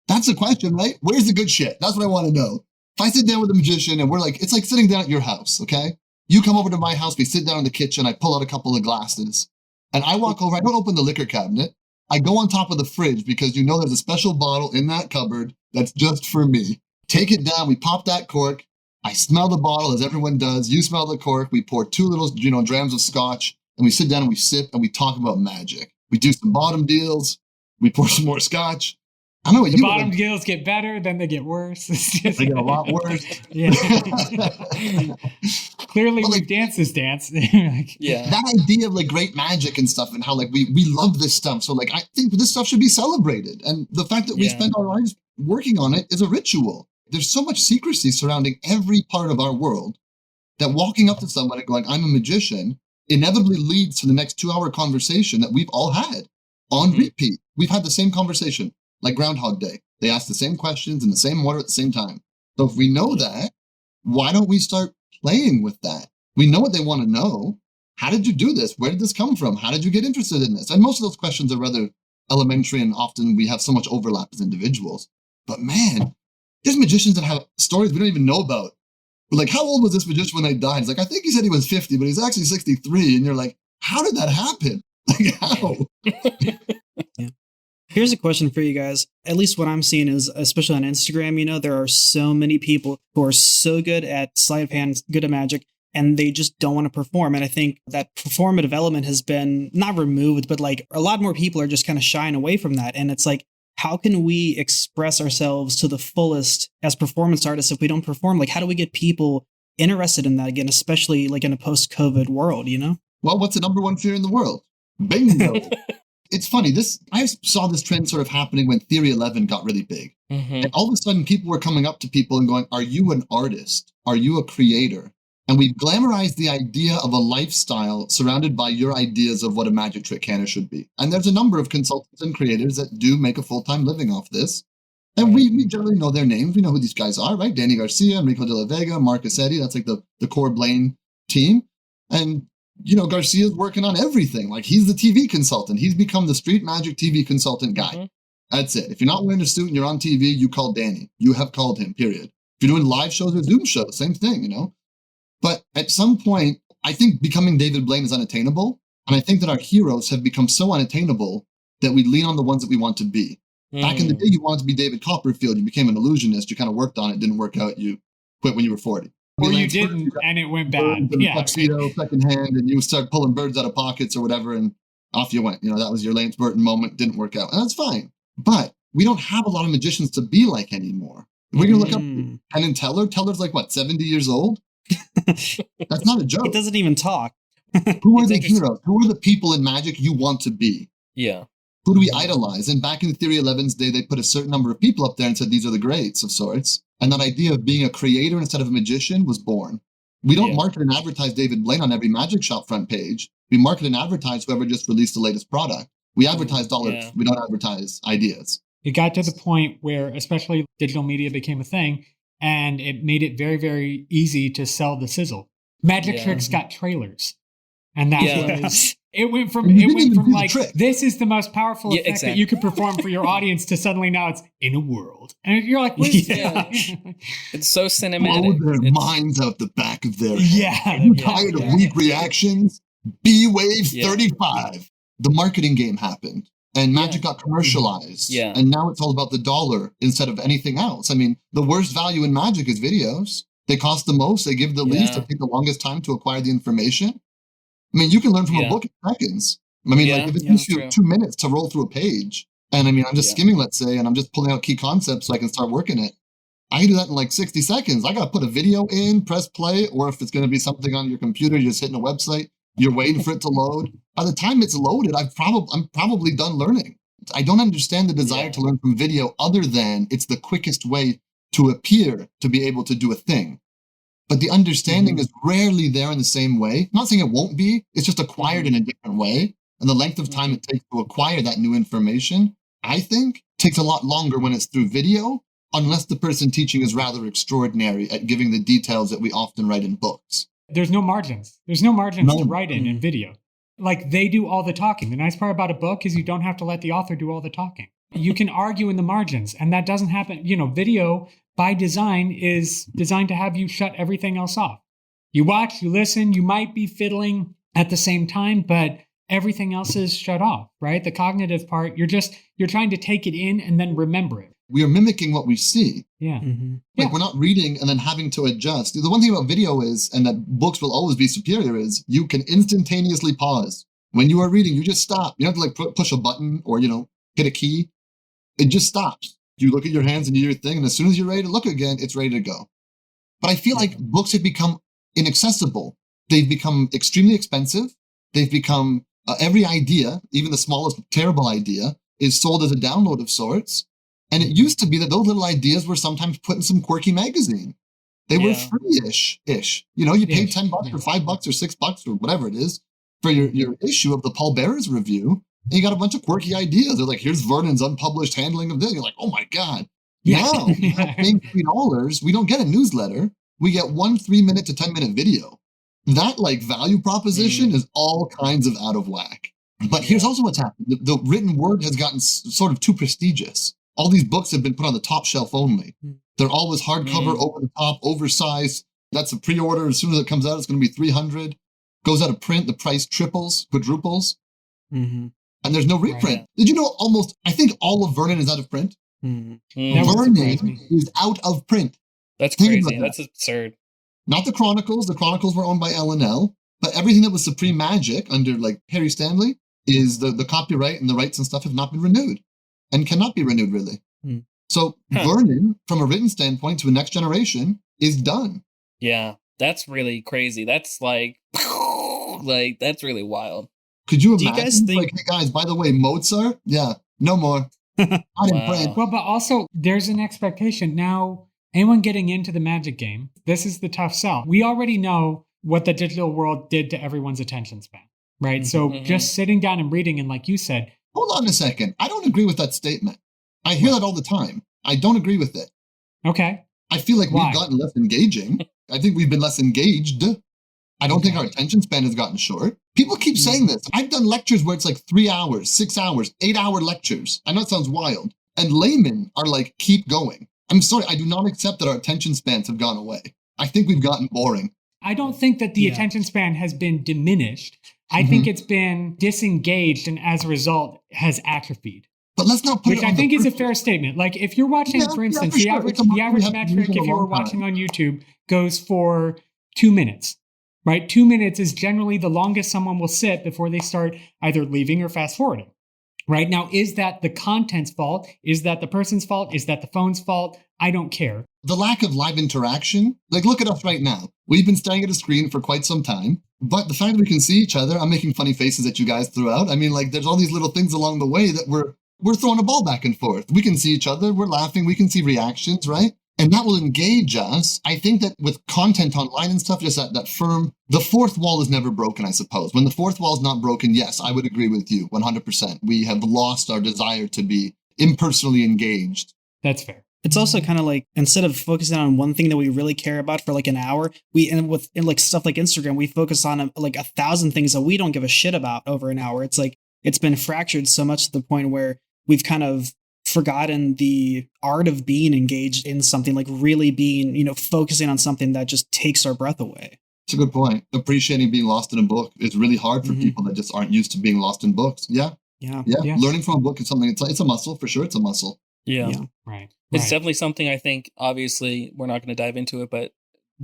That's the question, right? Where's the good shit? That's what I want to know. If I sit down with a magician and we're like, it's like sitting down at your house, okay? You come over to my house, we sit down in the kitchen, I pull out a couple of glasses, and I walk over, I don't open the liquor cabinet. I go on top of the fridge because you know there's a special bottle in that cupboard that's just for me. Take it down, we pop that cork, I smell the bottle as everyone does, you smell the cork, we pour 2 little, drams of scotch, and we sit down and we sip and we talk about magic. We do some bottom deals, we pour some more scotch. I know what the bottom deals get better, then they get worse. They get a lot worse. Clearly, we've danced this dance. That idea of like great magic and stuff, and how like we love this stuff. So like I think this stuff should be celebrated, and the fact that we spend our lives working on it is a ritual. There's so much secrecy surrounding every part of our world that walking up to someone and going, "I'm a magician," inevitably leads to the next 2-hour conversation that we've all had on repeat. We've had the same conversation. Like Groundhog Day. They ask the same questions in the same order at the same time. So if we know that, why don't we start playing with that? We know what they want to know. How did you do this? Where did this come from? How did you get interested in this? And most of those questions are rather elementary, and often we have so much overlap as individuals. But man, there's magicians that have stories we don't even know about. We're like, how old was this magician when they died? It's like, I think he said he was 50, but he's actually 63. And you're like, how did that happen? Like, how? Here's a question for you guys. At least what I'm seeing is, especially on Instagram, there are so many people who are so good at sleight of hand, good at magic, and they just don't want to perform. And I think that performative element has been not removed, but like a lot more people are just kind of shying away from that. And it's like, how can we express ourselves to the fullest as performance artists if we don't perform? Like, how do we get people interested in that again, especially like in a post-COVID world, Well, what's the number one fear in the world? Bingo. It's funny, I saw this trend sort of happening when Theory 11 got really big. And all of a sudden, people were coming up to people and going, are you an artist? Are you a creator? And we've glamorized the idea of a lifestyle surrounded by your ideas of what a magic trick can or should be. And there's a number of consultants and creators that do make a full-time living off this. And we generally know their names. We know who these guys are, right? Danny Garcia, Enrico de la Vega, Mark Cassetti. That's like the core Blaine team. And Garcia's working on everything. Like, he's the TV consultant. He's become the street magic TV consultant guy. That's it. If you're not wearing a suit and you're on TV, you call Danny. You have called him, period. If you're doing live shows or Zoom shows, same thing, But at some point, I think becoming David Blaine is unattainable. And I think that our heroes have become so unattainable that we lean on the ones that we want to be. Back in the day, you wanted to be David Copperfield. You became an illusionist. You kind of worked on it. Didn't work out. You quit when you were 40. Or you didn't, and it went bad. Tuxedo, second hand, and you start pulling birds out of pockets or whatever, and off you went. That was your Lance Burton moment. Didn't work out. And that's fine. But we don't have a lot of magicians to be like anymore. We're going to look up Penn and Teller. Teller's like, what, 70 years old? That's not a joke. It doesn't even talk. Who are the heroes? Who are the people in Magic you want to be? Yeah. Who do we idolize? And back in Theory 11's day, they put a certain number of people up there and said, these are the greats of sorts. And that idea of being a creator instead of a magician was born. We don't market and advertise David Blaine on every Magic Shop front page. We market and advertise whoever just released the latest product. We advertise dollars. Yeah. We don't advertise ideas. It got to the point where, especially digital media became a thing, and it made it very, very easy to sell the sizzle. Magic Tricks got trailers. And that was... It went from like, this is the most powerful effect that you could perform for your audience to suddenly now it's in a world. And you're like, what is that? It's so cinematic. Blow their minds out the back of their head. Are you tired of weak reactions? B-Wave 35. The marketing game happened. And Magic got commercialized. Yeah. And now it's all about the dollar instead of anything else. I mean, the worst value in Magic is videos. They cost the most. They give the least. They take the longest time to acquire the information. I mean, you can learn from a book in seconds. I mean, like if it takes you 2 minutes to roll through a page, and I mean, I'm just skimming, let's say, and I'm just pulling out key concepts so I can start working it. I can do that in like 60 seconds. I got to put a video in, press play, or if it's going to be something on your computer, you're just hitting a website, you're waiting for it to load. By the time it's loaded, I'm probably done learning. I don't understand the desire to learn from video other than it's the quickest way to appear to be able to do a thing. But the understanding is rarely there in the same way. I'm not saying it won't be, it's just acquired in a different way. And the length of time it takes to acquire that new information, I think, takes a lot longer when it's through video, unless the person teaching is rather extraordinary at giving the details that we often write in books. There's no margins. There's no margins to write in video. Like, they do all the talking. The nice part about a book is you don't have to let the author do all the talking. You can argue in the margins, and that doesn't happen. You know, video by design is designed to have you shut everything else off. You watch, you listen, you might be fiddling at the same time, but everything else is shut off, right? The cognitive part, you're trying to take it in and then remember it. We are mimicking what we see. Yeah. Like we're not reading and then having to adjust. The one thing about video is, and that books will always be superior, is you can instantaneously pause. When you are reading, you just stop. You don't have to like push a button or, hit a key. It just stops. You look at your hands and do your thing, and as soon as you're ready to look again, it's ready to go. But I feel like books have become inaccessible. They've become extremely expensive. They've become every idea, even the smallest terrible idea, is sold as a download of sorts. And it used to be that those little ideas were sometimes put in some quirky magazine. They were free-ish. You paid $10 or $5 or $6 or whatever it is for your issue of the Paul Bearers review. And you got a bunch of quirky ideas. They're like, here's Vernon's unpublished handling of this. You're like, oh my God. Now, paying $3, we don't get a newsletter. We get 1 3-minute to 10-minute video. That value proposition is all kinds of out of whack. But here's also what's happened. The written word has gotten sort of too prestigious. All these books have been put on the top shelf only. They're always hardcover, over the top, oversized. That's a pre-order. As soon as it comes out, it's going to be $300. Goes out of print, the price triples, quadruples. And there's no reprint. Right. Did you know I think all of Vernon is out of print? Vernon is out of print. That's crazy. That's absurd. Not the Chronicles. The Chronicles were owned by L&L. But everything that was Supreme Magic under Harry Stanley is the copyright and the rights and stuff have not been renewed and cannot be renewed really. So Vernon, from a written standpoint to a next generation, is done. Yeah, that's really crazy. That's that's really wild. Could you imagine? You guys think, hey guys, by the way, Mozart? Yeah, no more. Not in print. Well, but also there's an expectation. Now, anyone getting into the Magic game, this is the tough sell. We already know what the digital world did to everyone's attention span, right? So just sitting down and reading, and like you said. Hold on a second. I don't agree with that statement. I hear that all the time. I don't agree with it. Okay. I feel like we've gotten less engaging. I think we've been less engaged. I don't think our attention span has gotten short. People keep saying this. I've done lectures where it's 3 hours, 6 hours, 8-hour lectures. I know it sounds wild. And laymen are keep going. I'm sorry, I do not accept that our attention spans have gone away. I think we've gotten boring. I don't think that the attention span has been diminished. I think it's been disengaged and as a result has atrophied. But let's not put Which I think is a fair statement. If you're watching, for instance, the average metric, if you were watching on YouTube, goes for 2 minutes. Right? 2 minutes is generally the longest someone will sit before they start either leaving or fast forwarding. Right now, is that the content's fault? Is that the person's fault? Is that the phone's fault? I don't care. The lack of live interaction, like look at us right now. We've been staring at a screen for quite some time, but the fact that we can see each other, I'm making funny faces at you guys throughout. I mean, like there's all these little things along the way that we're throwing a ball back and forth. We can see each other, we're laughing, we can see reactions, right? And that will engage us. I think that with content online and stuff, just that firm, the fourth wall is never broken, I suppose. When the fourth wall is not broken, yes, I would agree with you 100%. We have lost our desire to be impersonally engaged. That's fair. It's also kind of like, instead of focusing on one thing that we really care about for like an hour, with like stuff like Instagram, we focus on like 1,000 things that we don't give a shit about over an hour. It's like, it's been fractured so much to the point where we've kind of forgotten the art of being engaged in something, like really being, focusing on something that just takes our breath away. It's a good point. Appreciating being lost in a book is really hard for people that just aren't used to being lost in books. Yeah. Learning from a book is something, it's a muscle for sure. It's a muscle. Yeah. Right. It's definitely something I think, obviously, we're not going to dive into it, but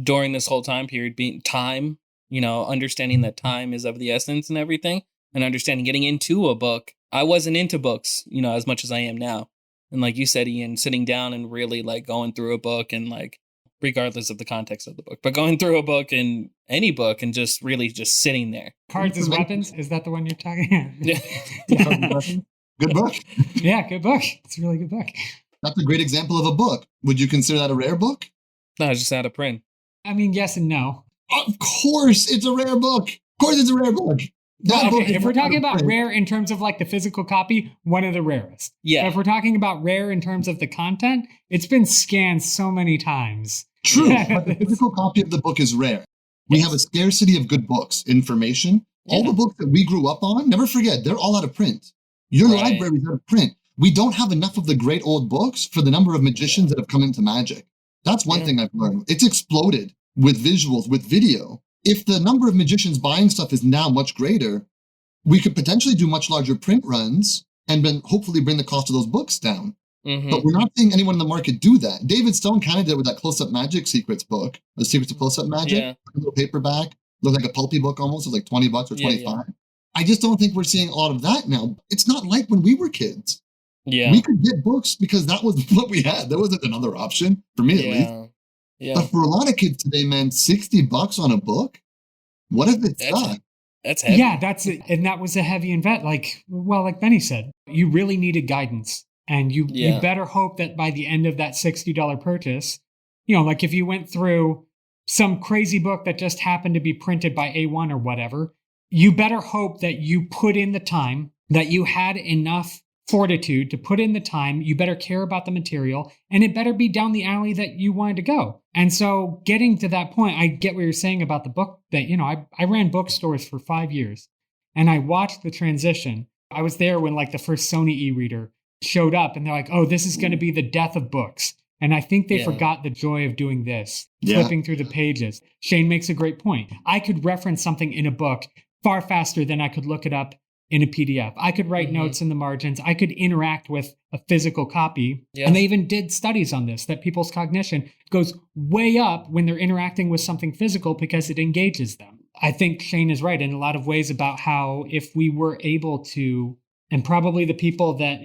during this whole time period, being time, understanding that time is of the essence and everything, and understanding getting into a book. I wasn't into books, as much as I am now. And like you said, Ian, sitting down and really like going through a book and like, regardless of the context of the book, but going through a book and any book and just really just sitting there. Cards as Weapons? Is that the one you're talking about? Good book. Yeah, good book. It's a really good book. That's a great example of a book. Would you consider that a rare book? No, it's just out of print. I mean, yes and no. Of course, it's a rare book. Of course, it's a rare book. If we're talking about rare in terms of like the physical copy, one of the rarest. Yeah. But if we're talking about rare in terms of the content, it's been scanned so many times. True, but the physical copy of the book is rare. We have a scarcity of good books, information. All the books that we grew up on, never forget, they're all out of print. Your library is out of print. We don't have enough of the great old books for the number of magicians that have come into magic. That's one thing I've learned. It's exploded with visuals, with video. If the number of magicians buying stuff is now much greater, we could potentially do much larger print runs and then hopefully bring the cost of those books down. Mm-hmm. But we're not seeing anyone in the market do that. David Stone kind of did with that Close-Up Magic Secrets book, the Secrets of Close-Up Magic, a little paperback, looked like a pulpy book almost, it was like $20 or 25. Yeah. I just don't think we're seeing a lot of that now. It's not like when we were kids. Yeah. We could get books because that was what we had. There wasn't another option, for me at least. Yeah. But for a lot of kids today, man, $60 on a book? What if it's not? That's heavy. Yeah, that's it. And that was a heavy investment. Like Benny said, you really needed guidance. And you better hope that by the end of that $60 purchase, like if you went through some crazy book that just happened to be printed by A1 or whatever, you better hope that you put in the time, that you had enough fortitude to put in the time. You better care about the material, and it better be down the alley that you wanted to go. And so getting to that point, I get what you're saying about the book that, I ran bookstores for 5 years and I watched the transition. I was there when like the first Sony e-reader showed up and they're like, oh, this is going to be the death of books. And I think they forgot the joy of doing this, flipping through the pages. Shane makes a great point. I could reference something in a book far faster than I could look it up in a PDF. I could write notes in the margins. I could interact with a physical copy. Yeah. And they even did studies on this, that people's cognition goes way up when they're interacting with something physical because it engages them. I think Shane is right in a lot of ways about how if we were able to, and probably the people that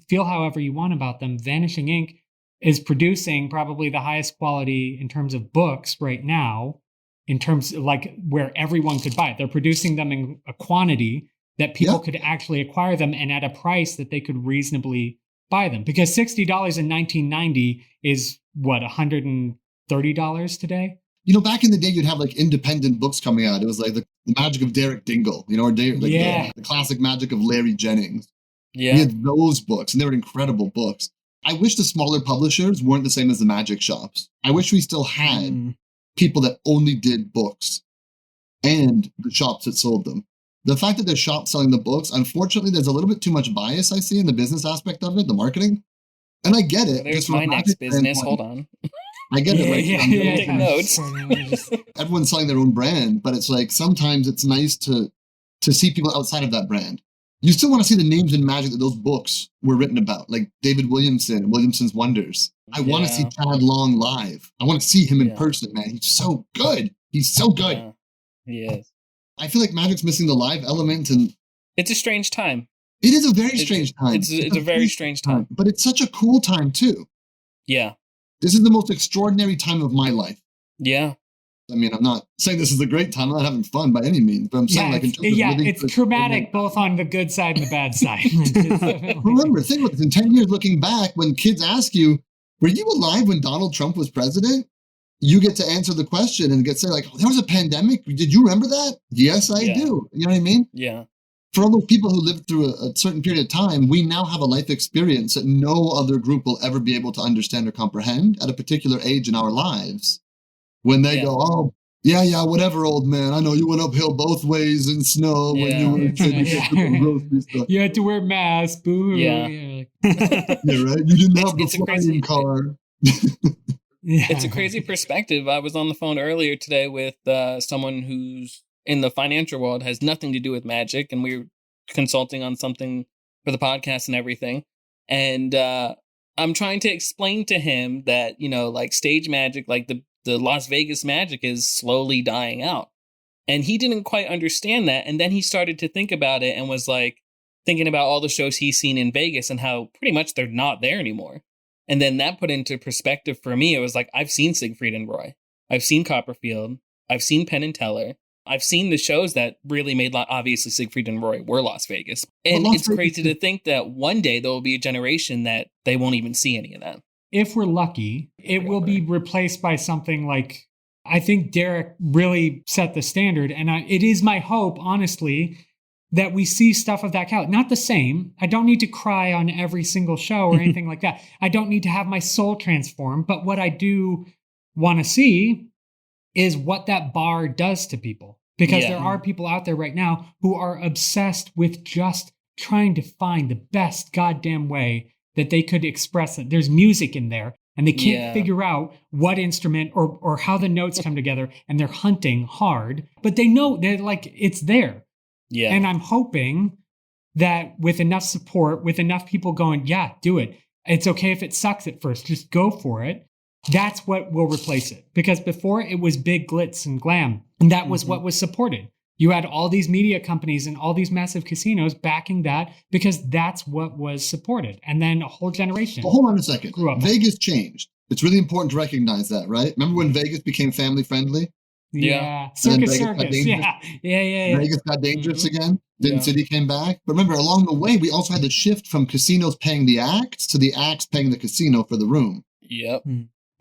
feel however you want about them, Vanishing Ink is producing probably the highest quality in terms of books right now, in terms of like where everyone could buy it. They're producing them in a quantity that people could actually acquire them and at a price that they could reasonably buy them. Because $60 in 1990 is what, $130 today? Back in the day, you'd have like independent books coming out. It was like the magic of Derek Dingle, or the classic magic of Larry Jennings. Yeah. We had those books, and they were incredible books. I wish the smaller publishers weren't the same as the magic shops. I wish we still had people that only did books and the shops that sold them. The fact that there's shops selling the books, unfortunately, there's a little bit too much bias I see in the business aspect of it, the marketing. And I get it. There's my next business. Hold on. I get it. Right? Take notes. Everyone's selling their own brand, but it's like sometimes it's nice to see people outside of that brand. You still want to see the names in magic that those books were written about, like David Williamson, Williamson's Wonders. I want to see Chad Long live. I want to see him in person, man. He's so good. He's so good. Yeah. He is. I feel like magic's missing the live element, and it's a strange time. It is a very strange time. It's a very strange time. But it's such a cool time, too. Yeah. This is the most extraordinary time of my life. Yeah. I mean, I'm not saying this is a great time. I'm not having fun by any means, but I'm saying it's traumatic both on the good side and the bad side. Remember, think about this. In 10 years looking back, when kids ask you, were you alive when Donald Trump was president? You get to answer the question and get to say, like, oh, there was a pandemic. Did you remember that? Yes, I do. You know what I mean? Yeah. For all those people who lived through a certain period of time, we now have a life experience that no other group will ever be able to understand or comprehend at a particular age in our lives. When they go, oh, yeah, whatever, old man. I know you went uphill both ways in snow when you were a kid. You had to wear masks. Boo. Yeah. Yeah, right? You didn't have the flying car. It's a crazy perspective. I was on the phone earlier today with someone who's in the financial world, has nothing to do with magic, and we were consulting on something for the podcast and everything. And I'm trying to explain to him that, like stage magic, like the Las Vegas magic is slowly dying out. And he didn't quite understand that. And then he started to think about it and was like thinking about all the shows he's seen in Vegas and how pretty much they're not there anymore. And then that put into perspective for me. It was like, I've seen Siegfried and Roy. I've seen Copperfield. I've seen Penn and Teller. I've seen the shows that really made, obviously, Siegfried and Roy were Las Vegas. And it's crazy to think that one day there will be a generation that they won't even see any of that. If we're lucky, it will be replaced by something like, I think Derek really set the standard. And it is my hope, honestly, that we see stuff of that caliber. Not the same. I don't need to cry on every single show or anything like that. I don't need to have my soul transformed. But what I do want to see is what that bar does to people. Because there are people out there right now who are obsessed with just trying to find the best goddamn way that they could express it. There's music in there, and they can't figure out what instrument or how the notes come together, and they're hunting hard, but they know they're like, it's there. Yeah. And I'm hoping that with enough support, with enough people going, yeah, do it. It's okay if it sucks at first, just go for it. That's what will replace it. Because before it was big glitz and glam, and that was what was supported. You had all these media companies and all these massive casinos backing that because that's what was supported. And then a whole generation. Well, hold on a second. Vegas changed. It's really important to recognize that, right? Remember when Vegas became family friendly? Yeah. Circus. Yeah. Vegas got dangerous again. Then City came back. But remember, along the way, we also had the shift from casinos paying the acts to the acts paying the casino for the room. Yep.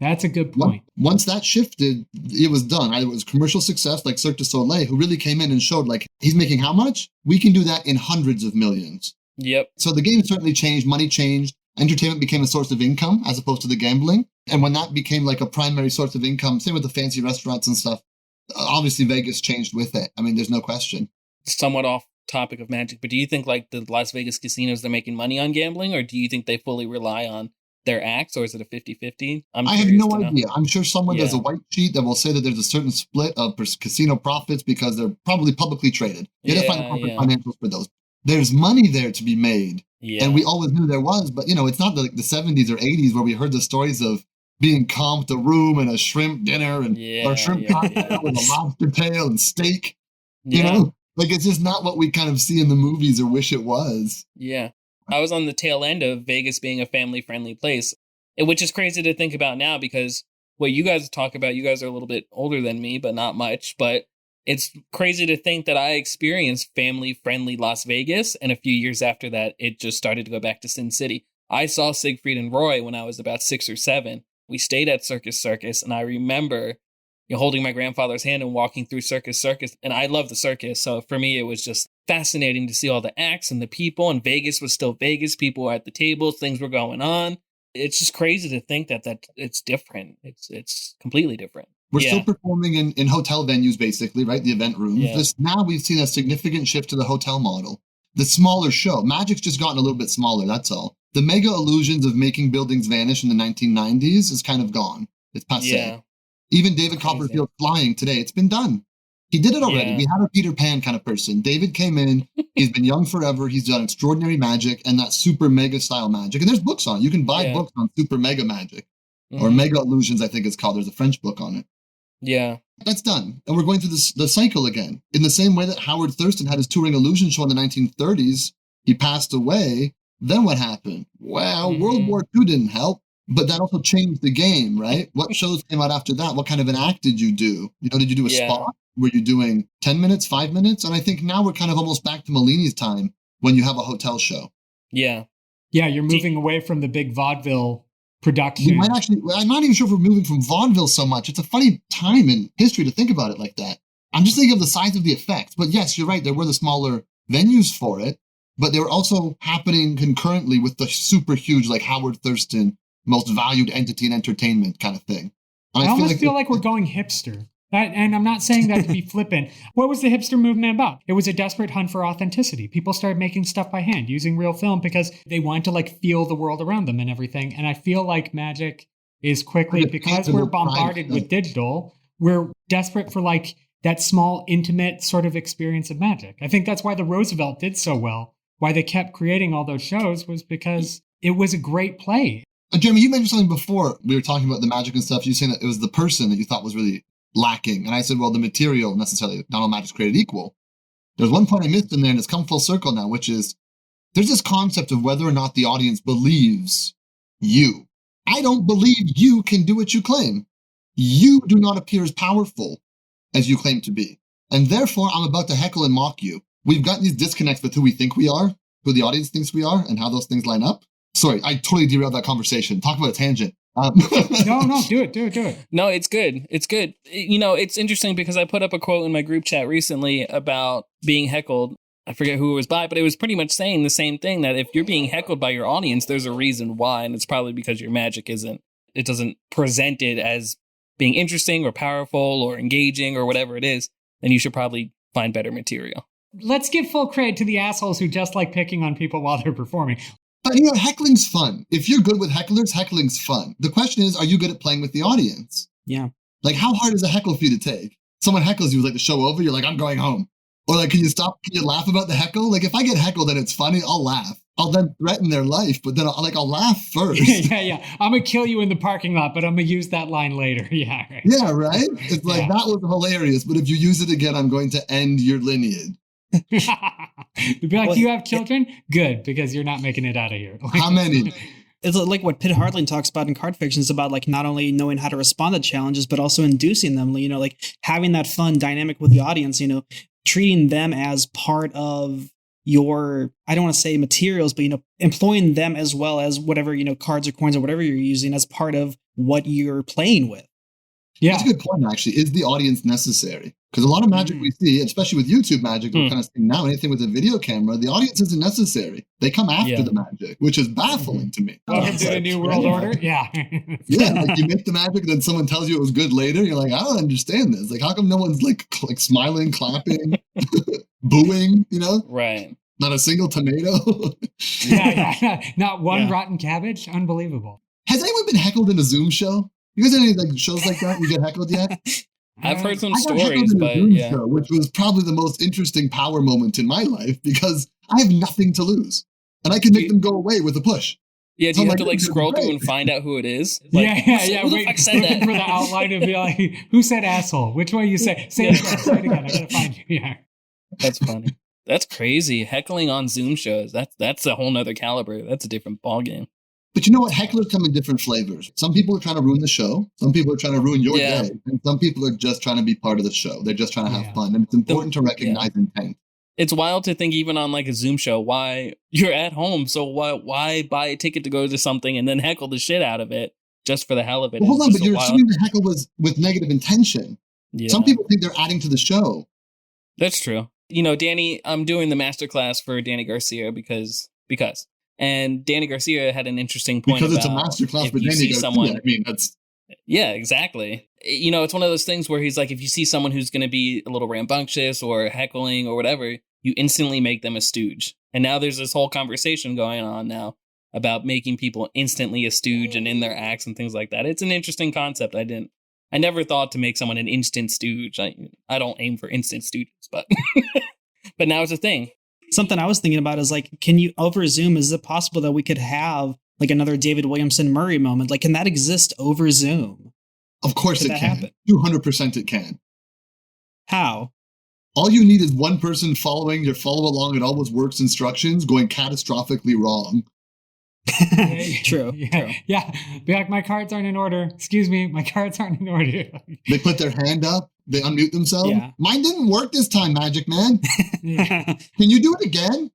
That's a good point. Once that shifted, it was done. Either it was commercial success like Cirque du Soleil, who really came in and showed, like, he's making how much? We can do that in hundreds of millions. Yep. So the game certainly changed. Money changed. Entertainment became a source of income as opposed to the gambling. And when that became like a primary source of income, same with the fancy restaurants and stuff, obviously Vegas changed with it. I mean, there's no question. Somewhat off topic of magic, but do you think like the Las Vegas casinos, they're making money on gambling, or do you think they fully rely on their acts, or is it a 50-50? I have no idea. I'm sure someone does a white sheet that will say that there's a certain split of casino profits because they're probably publicly traded. You have to find the corporate financials for those. There's money there to be made. Yeah. And we always knew there was, but it's not like the 70s or 80s where we heard the stories of being comped a room and a shrimp dinner and or shrimp cocktail with a lobster tail and steak. You know? Like, it's just not what we kind of see in the movies or wish it was. Yeah. I was on the tail end of Vegas being a family-friendly place, which is crazy to think about now because what you guys talk about, you guys are a little bit older than me, but not much. But it's crazy to think that I experienced family-friendly Las Vegas, and a few years after that, it just started to go back to Sin City. I saw Siegfried and Roy when I was about 6 or 7. We stayed at Circus, and I remember holding my grandfather's hand and walking through Circus, and I love the circus. So for me, it was just fascinating to see all the acts and the people, and Vegas was still Vegas. People were at the tables, things were going on. It's just crazy to think that it's different. It's completely different. We're still performing in hotel venues, basically, right? The event rooms. Yeah. Now we've seen a significant shift to the hotel model. The smaller show. Magic's just gotten a little bit smaller, that's all. The mega illusions of making buildings vanish in the 1990s is kind of gone. It's passé. Yeah. Even David Copperfield flying today, it's been done. He did it already. Yeah. We had a Peter Pan kind of person. David came in. He's been young forever. He's done extraordinary magic and that super mega style magic. And there's books on it. You can buy books on super mega magic or mega illusions, I think it's called. There's a French book on it. Yeah. That's done. And we're going through the cycle again. In the same way that Howard Thurston had his touring illusion show in the 1930s, He passed away. Then what happened? Well, World War II didn't help, but that also changed the game, right? What shows came out after that? What kind of an act did you do? Did you do a spot? Were you doing 10 minutes, 5 minutes? And I think now we're kind of almost back to Malini's time when you have a hotel show. Yeah. Yeah, you're moving away from the big vaudeville production. I'm not even sure if we're moving from vaudeville so much. It's a funny time in history to think about it like that. I'm just thinking of the size of the effects. But yes, you're right. There were the smaller venues for it, but they were also happening concurrently with the super huge, like Howard Thurston, most valued entity in entertainment kind of thing. And I almost feel like we're going hipster. And I'm not saying that to be flippant. What was the hipster movement about? It was a desperate hunt for authenticity. People started making stuff by hand, using real film because they wanted to like feel the world around them and everything. And I feel like magic is quickly, because we're bombarded with digital, we're desperate for like that small, intimate sort of experience of magic. I think that's why the Roosevelt did so well. Why they kept creating all those shows was because it was a great play. Jeremy, you mentioned something before. We were talking about the magic and stuff. You were saying that it was the person that you thought was really lacking. And I said, well, the material necessarily, not all magic's created equal. There's one point I missed in there, and it's come full circle now, which is there's this concept of whether or not the audience believes you. I don't believe you can do what you claim. You do not appear as powerful as you claim to be. And therefore, I'm about to heckle and mock you. We've got these disconnects with who we think we are, who the audience thinks we are, and how those things line up. Sorry, I totally derailed that conversation. Talk about a tangent. No, do it. No, it's good. It's good. It's interesting because I put up a quote in my group chat recently about being heckled. I forget who it was by, but it was pretty much saying the same thing, that if you're being heckled by your audience, there's a reason why. And it's probably because your magic doesn't present it as being interesting or powerful or engaging or whatever it is. Then you should probably find better material. Let's give full credit to the assholes who just like picking on people while they're performing. But, heckling's fun. If you're good with hecklers, heckling's fun. The question is, are you good at playing with the audience? Yeah. Like, how hard is a heckle for you to take? Someone heckles you, like the show over, you're like, I'm going home. Or like, can you laugh about the heckle? Like, if I get heckled and it's funny, I'll laugh. I'll then threaten their life, but then I'll laugh first. Yeah. I'm going to kill you in the parking lot, but I'm going to use that line later. Yeah, right. Yeah, right? It's like, that was hilarious, but if you use it again, I'm going to end your lineage. You'd be like, do you have children? Good, because you're not making it out of here. How many? It's like what Pitt Hartling talks about in Card Fiction is about, like, not only knowing how to respond to challenges, but also inducing them, like having that fun dynamic with the audience, treating them as part of your, I don't want to say materials, but, employing them as well as whatever, cards or coins or whatever you're using as part of what you're playing with. Yeah. That's a good point, actually. Is the audience necessary? Because a lot of magic we see, especially with YouTube magic, we're kind of seeing now, anything with a video camera, the audience isn't necessary. They come after the magic, which is baffling to me. Welcome to the New World Order? Yeah. Yeah, like you make the magic and then someone tells you it was good later. You're like, I don't understand this. Like, how come no one's like smiling, clapping, booing, Right. Not a single tomato. Yeah. Not one rotten cabbage. Unbelievable. Has anyone been heckled in a Zoom show? You guys had any like shows like that? You get heckled yet? I've heard some stories, but yeah. Show, which was probably the most interesting power moment in my life because I have nothing to lose and I can make them go away with a push. Yeah, do you have to like scroll through and find out who it is? Like, Who the fuck said that? For the outline and be like, who said asshole? Which one you say? Say it again. I gotta find you. Yeah. That's funny. That's crazy. Heckling on Zoom shows. That's a whole nother caliber. That's a different ballgame. But you know what? Hecklers come in different flavors. Some people are trying to ruin the show. Some people are trying to ruin your day. And some people are just trying to be part of the show. They're just trying to have fun. And it's important to recognize intent. It's wild to think even on like a Zoom show, why you're at home. So why buy a ticket to go to something and then heckle the shit out of it just for the hell of it? Well, hold on, but you're assuming the heckle was with negative intention. Yeah. Some people think they're adding to the show. That's true. Danny, I'm doing the masterclass for Danny Garcia because. And Danny Garcia had an interesting point because it's a masterclass for Danny Garcia. I mean, that's... Yeah, exactly. It's one of those things where he's like, if you see someone who's going to be a little rambunctious or heckling or whatever, you instantly make them a stooge. And now there's this whole conversation going on now about making people instantly a stooge and in their acts and things like that. It's an interesting concept. I never thought to make someone an instant stooge. I don't aim for instant stooges, but but now it's a thing. Something I was thinking about is like, can you over Zoom? Is it possible that we could have like another David Williamson Murray moment? Like, can that exist over Zoom? Of course it can. 200% it can. How? All you need is one person following your follow along, it always works instructions going catastrophically wrong. True. Yeah. Be like, my cards aren't in order. Excuse me, my cards aren't in order. They put their hand up. They unmute themselves. Yeah. Mine didn't work this time, Magic Man. Yeah. Can you do it again?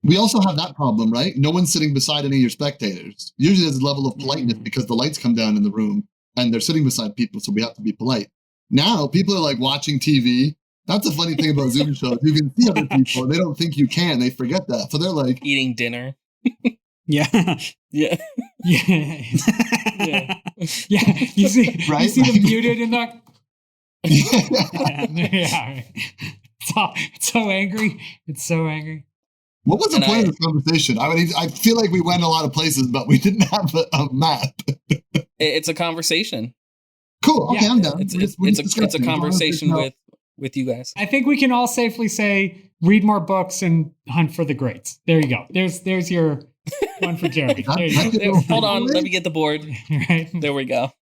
We also have that problem, right? No one's sitting beside any of your spectators. Usually there's a level of politeness because the lights come down in the room and they're sitting beside people, so we have to be polite. Now, people are like watching TV. That's a funny thing about Zoom shows. You can see other people, and they don't think you can. They forget that. So they're like... Eating dinner. Yeah. Yeah. Yeah. Yeah. Yeah. You see, Right? you see them muted in the... Yeah. Yeah. It's so angry. It's so angry. What was the point of this conversation? I feel like we went a lot of places, but we didn't have a map. It's a conversation. Cool. Okay, Yeah. I'm down. It's a conversation with you guys. I think we can all safely say, read more books and hunt for the greats. There you go. There's your one for Jeremy. There you go. Hold on, let me get the board. Right. There we go.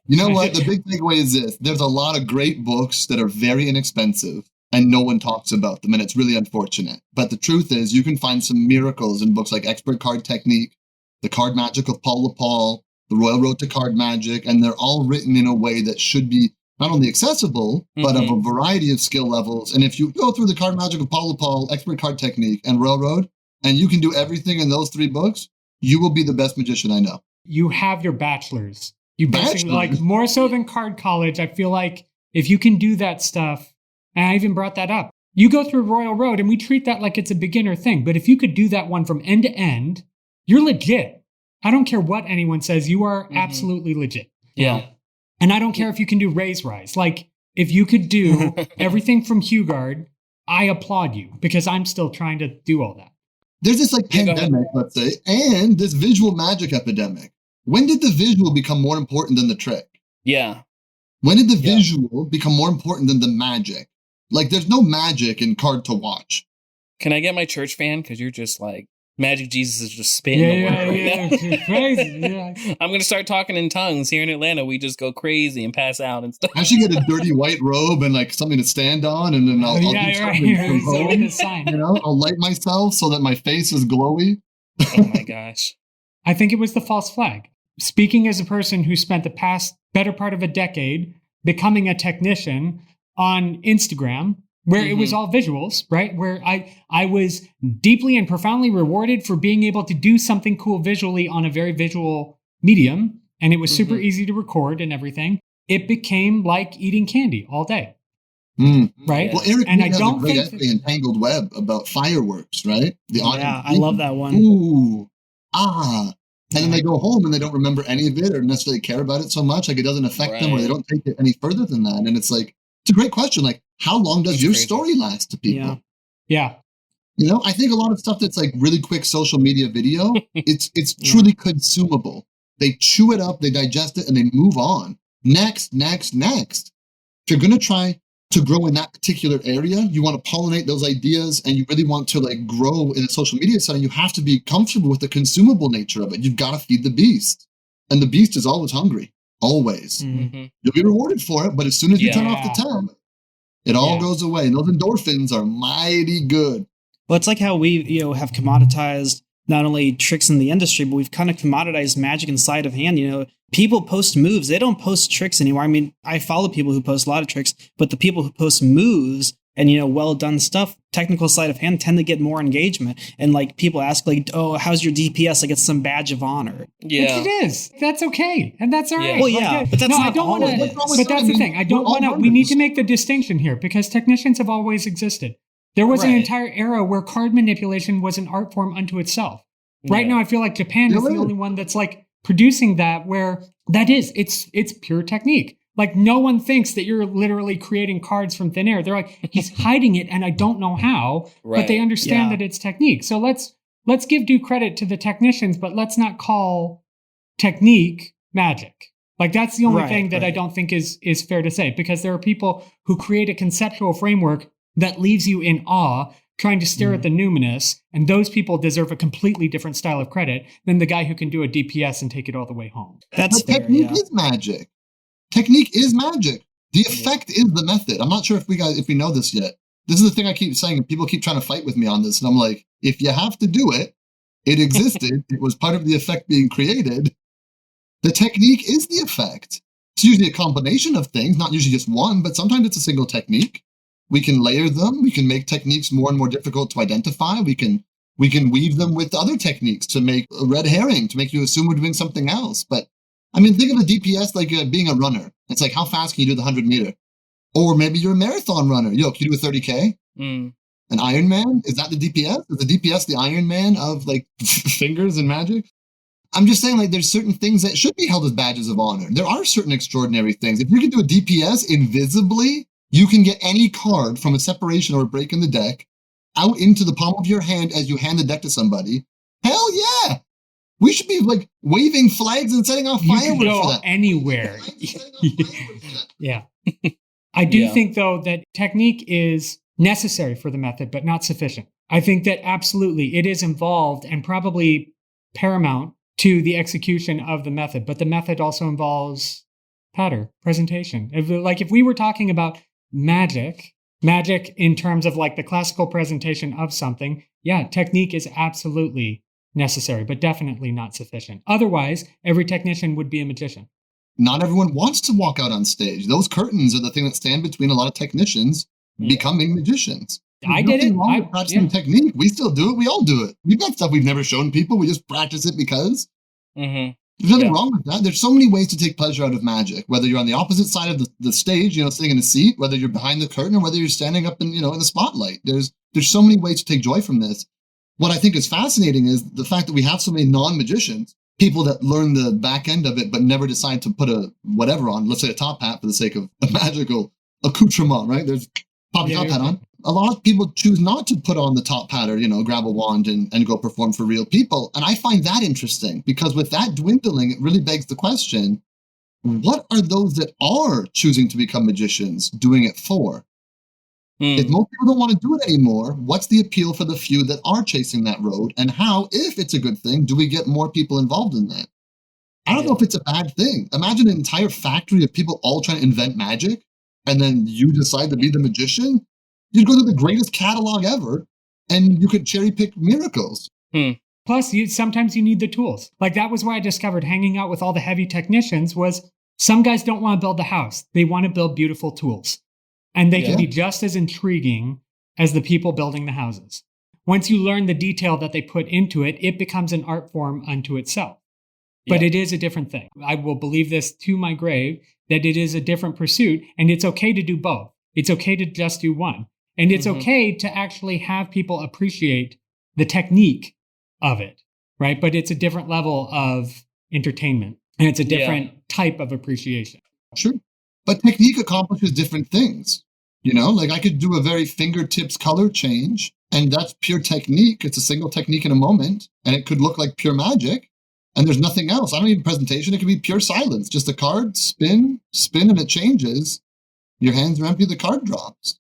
You know what? The big takeaway is this. There's a lot of great books that are very inexpensive and no one talks about them, and it's really unfortunate. But the truth is, you can find some miracles in books like Expert Card Technique, The Card Magic of Paul LaPaul, The Royal Road to Card Magic, and they're all written in a way that should be not only accessible, but of a variety of skill levels. And if you go through The Card Magic of Paul LaPaul, Expert Card Technique, and Royal Road, and you can do everything in those 3 books, you will be the best magician I know. You have your bachelor's. You basically, like, more so than card college, I feel like if you can do that stuff, and I even brought that up, you go through Royal Road and we treat that like it's a beginner thing. But if you could do that one from end to end, you're legit. I don't care what anyone says. You are absolutely legit. Yeah. And I don't care if you can do Raise Rise. Like, if you could do everything from Hugard, I applaud you because I'm still trying to do all that. There's this like pandemic, let's say, and this visual magic epidemic. When did the visual become more important than the trick? Yeah. When did the visual become more important than the magic? Like, there's no magic in Card to Watch. Can I get my church fan? Because you're just like, Magic Jesus is just spitting the word right now. It's crazy. Yeah. I'm going to start talking in tongues. Here in Atlanta, we just go crazy and pass out and stuff. I should get a dirty white robe and like something to stand on, and then I'll do something from home. You know, I'll light myself so that my face is glowy. Oh my gosh. I think it was the false flag. Speaking as a person who spent the past better part of a decade becoming a technician on Instagram, where it was all visuals, right? Where I was deeply and profoundly rewarded for being able to do something cool visually on a very visual medium. And it was super easy to record and everything. It became like eating candy all day. Right? Well, Eric and I don't a great essay in Tangled Web about fireworks, right? I love that one. Ooh. And then they go home and they don't remember any of it or necessarily care about it so much. Like, it doesn't affect them, or they don't take it any further than that. And it's like, it's a great question. Like, how long does your story last to people? Yeah. You know, I think a lot of stuff that's like really quick social media video, it's truly consumable. They chew it up, they digest it, and they move on. Next. If you're going to try to grow in that particular area, you want to pollinate those ideas, and you really want to like grow in a social media setting, you have to be comfortable with the consumable nature of it. You've got to feed the beast. And the beast is always hungry. Always. You'll be rewarded for it, but as soon as you turn off the tap, it all goes away. And those endorphins are mighty good. Well, it's like how we, have commoditized not only tricks in the industry, but we've kind of commoditized magic in sleight of hand. People post moves. They don't post tricks anymore. I mean, I follow people who post a lot of tricks, but the people who post moves and, well done stuff, technical sleight of hand, tend to get more engagement. And like people ask like, oh, how's your DPS? Like it's some badge of honor. Yeah. Which it is. That's okay. And that's all right. Well, yeah, but that's not all of it. But that's the thing. I don't want to, we need to make the distinction here because technicians have always existed. There was an entire era where card manipulation was an art form unto itself. Right now, I feel like Japan is the only one that's like producing that, where that is, it's pure technique. Like no one thinks that you're literally creating cards from thin air. They're like, he's hiding it and I don't know how, but they understand that it's technique. So let's give due credit to the technicians, but let's not call technique magic. Like that's the only thing that I don't think is fair to say, because there are people who create a conceptual framework that leaves you in awe, trying to stare at the numinous, and those people deserve a completely different style of credit than the guy who can do a DPS and take it all the way home. That's fair, technique is magic. Technique is magic. The effect is the method. I'm not sure if we know this yet. This is the thing I keep saying, and people keep trying to fight with me on this. And I'm like, if you have to do it, it existed. It was part of the effect being created. The technique is the effect. It's usually a combination of things, not usually just one, but sometimes it's a single technique. We can layer them. We can make techniques more and more difficult to identify. We can weave them with other techniques to make a red herring, to make you assume we're doing something else. But I mean, think of a DPS like being a runner. It's like, how fast can you do the 100 meter? Or maybe you're a marathon runner. Yo, can you do a 30K? An Iron Man? Is that the DPS? Is the DPS the Iron Man of like fingers and magic? I'm just saying, like, there's certain things that should be held as badges of honor. There are certain extraordinary things. If you can do a DPS invisibly, you can get any card from a separation or a break in the deck out into the palm of your hand as you hand the deck to somebody. Hell yeah! We should be like waving flags and setting off fireworks for that. Anywhere. Yeah. I do think, though, that technique is necessary for the method, but not sufficient. I think that absolutely it is involved and probably paramount to the execution of the method, but the method also involves pattern, presentation. If we were talking about magic in terms of like the classical presentation of something, yeah, technique is absolutely necessary, but definitely not sufficient. Otherwise, every technician would be a magician. Not everyone wants to walk out on stage. Those curtains are the thing that stand between a lot of techntechnicians becoming magicians. I did it. I practicing technique. We still do it. We all do it. We've got stuff we've never shown people. We just practice it because. There's nothing wrong with that. There's so many ways to take pleasure out of magic. Whether you're on the opposite side of the stage, sitting in a seat, whether you're behind the curtain, or whether you're standing up in the spotlight. There's so many ways to take joy from this. What I think is fascinating is the fact that we have so many non-magicians, people that learn the back end of it, but never decide to put a whatever on, let's say a top hat for the sake of a magical accoutrement, right? There's pop your top hat on. A lot of people choose not to put on the top hat or, grab a wand and go perform for real people. And I find that interesting because with that dwindling, it really begs the question, what are those that are choosing to become magicians doing it for? If most people don't want to do it anymore, what's the appeal for the few that are chasing that road? And how, if it's a good thing, do we get more people involved in that? I don't know if it's a bad thing. Imagine an entire factory of people all trying to invent magic, and then you decide to be the magician. You'd go to the greatest catalog ever, and you could cherry pick miracles. Plus, sometimes you need the tools. Like that was why I discovered hanging out with all the heavy technicians was some guys don't want to build the house. They want to build beautiful tools. And they can be just as intriguing as the people building the houses. Once you learn the detail that they put into it, it becomes an art form unto itself. But it is a different thing. I will believe this to my grave, that it is a different pursuit, and it's okay to do both. It's okay to just do one. And it's okay to actually have people appreciate the technique of it, right? But it's a different level of entertainment, and it's a different type of appreciation. Sure. But technique accomplishes different things. Like I could do a very fingertips color change, and that's pure technique. It's a single technique in a moment, and it could look like pure magic, and there's nothing else. I don't need a presentation. It could be pure silence. Just a card, spin, and it changes. Your hands are empty, the card drops.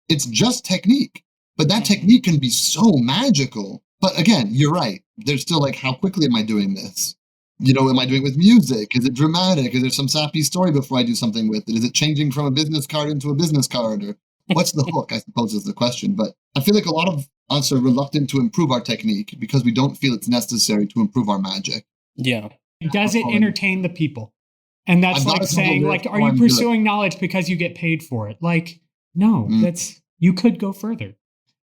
It's just technique. But that technique can be so magical. But again, you're right. There's still like, how quickly am I doing this? Am I doing it with music? Is it dramatic? Is there some sappy story before I do something with it? Is it changing from a business card into a business card? Or what's the hook, I suppose, is the question. But I feel like a lot of us are reluctant to improve our technique because we don't feel it's necessary to improve our magic. Yeah. Does it entertain the people? And that's like saying, like, are you pursuing knowledge because you get paid for it? Like, no, you could go further.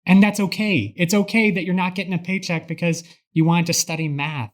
And that's okay. It's okay that you're not getting a paycheck because you wanted to study math.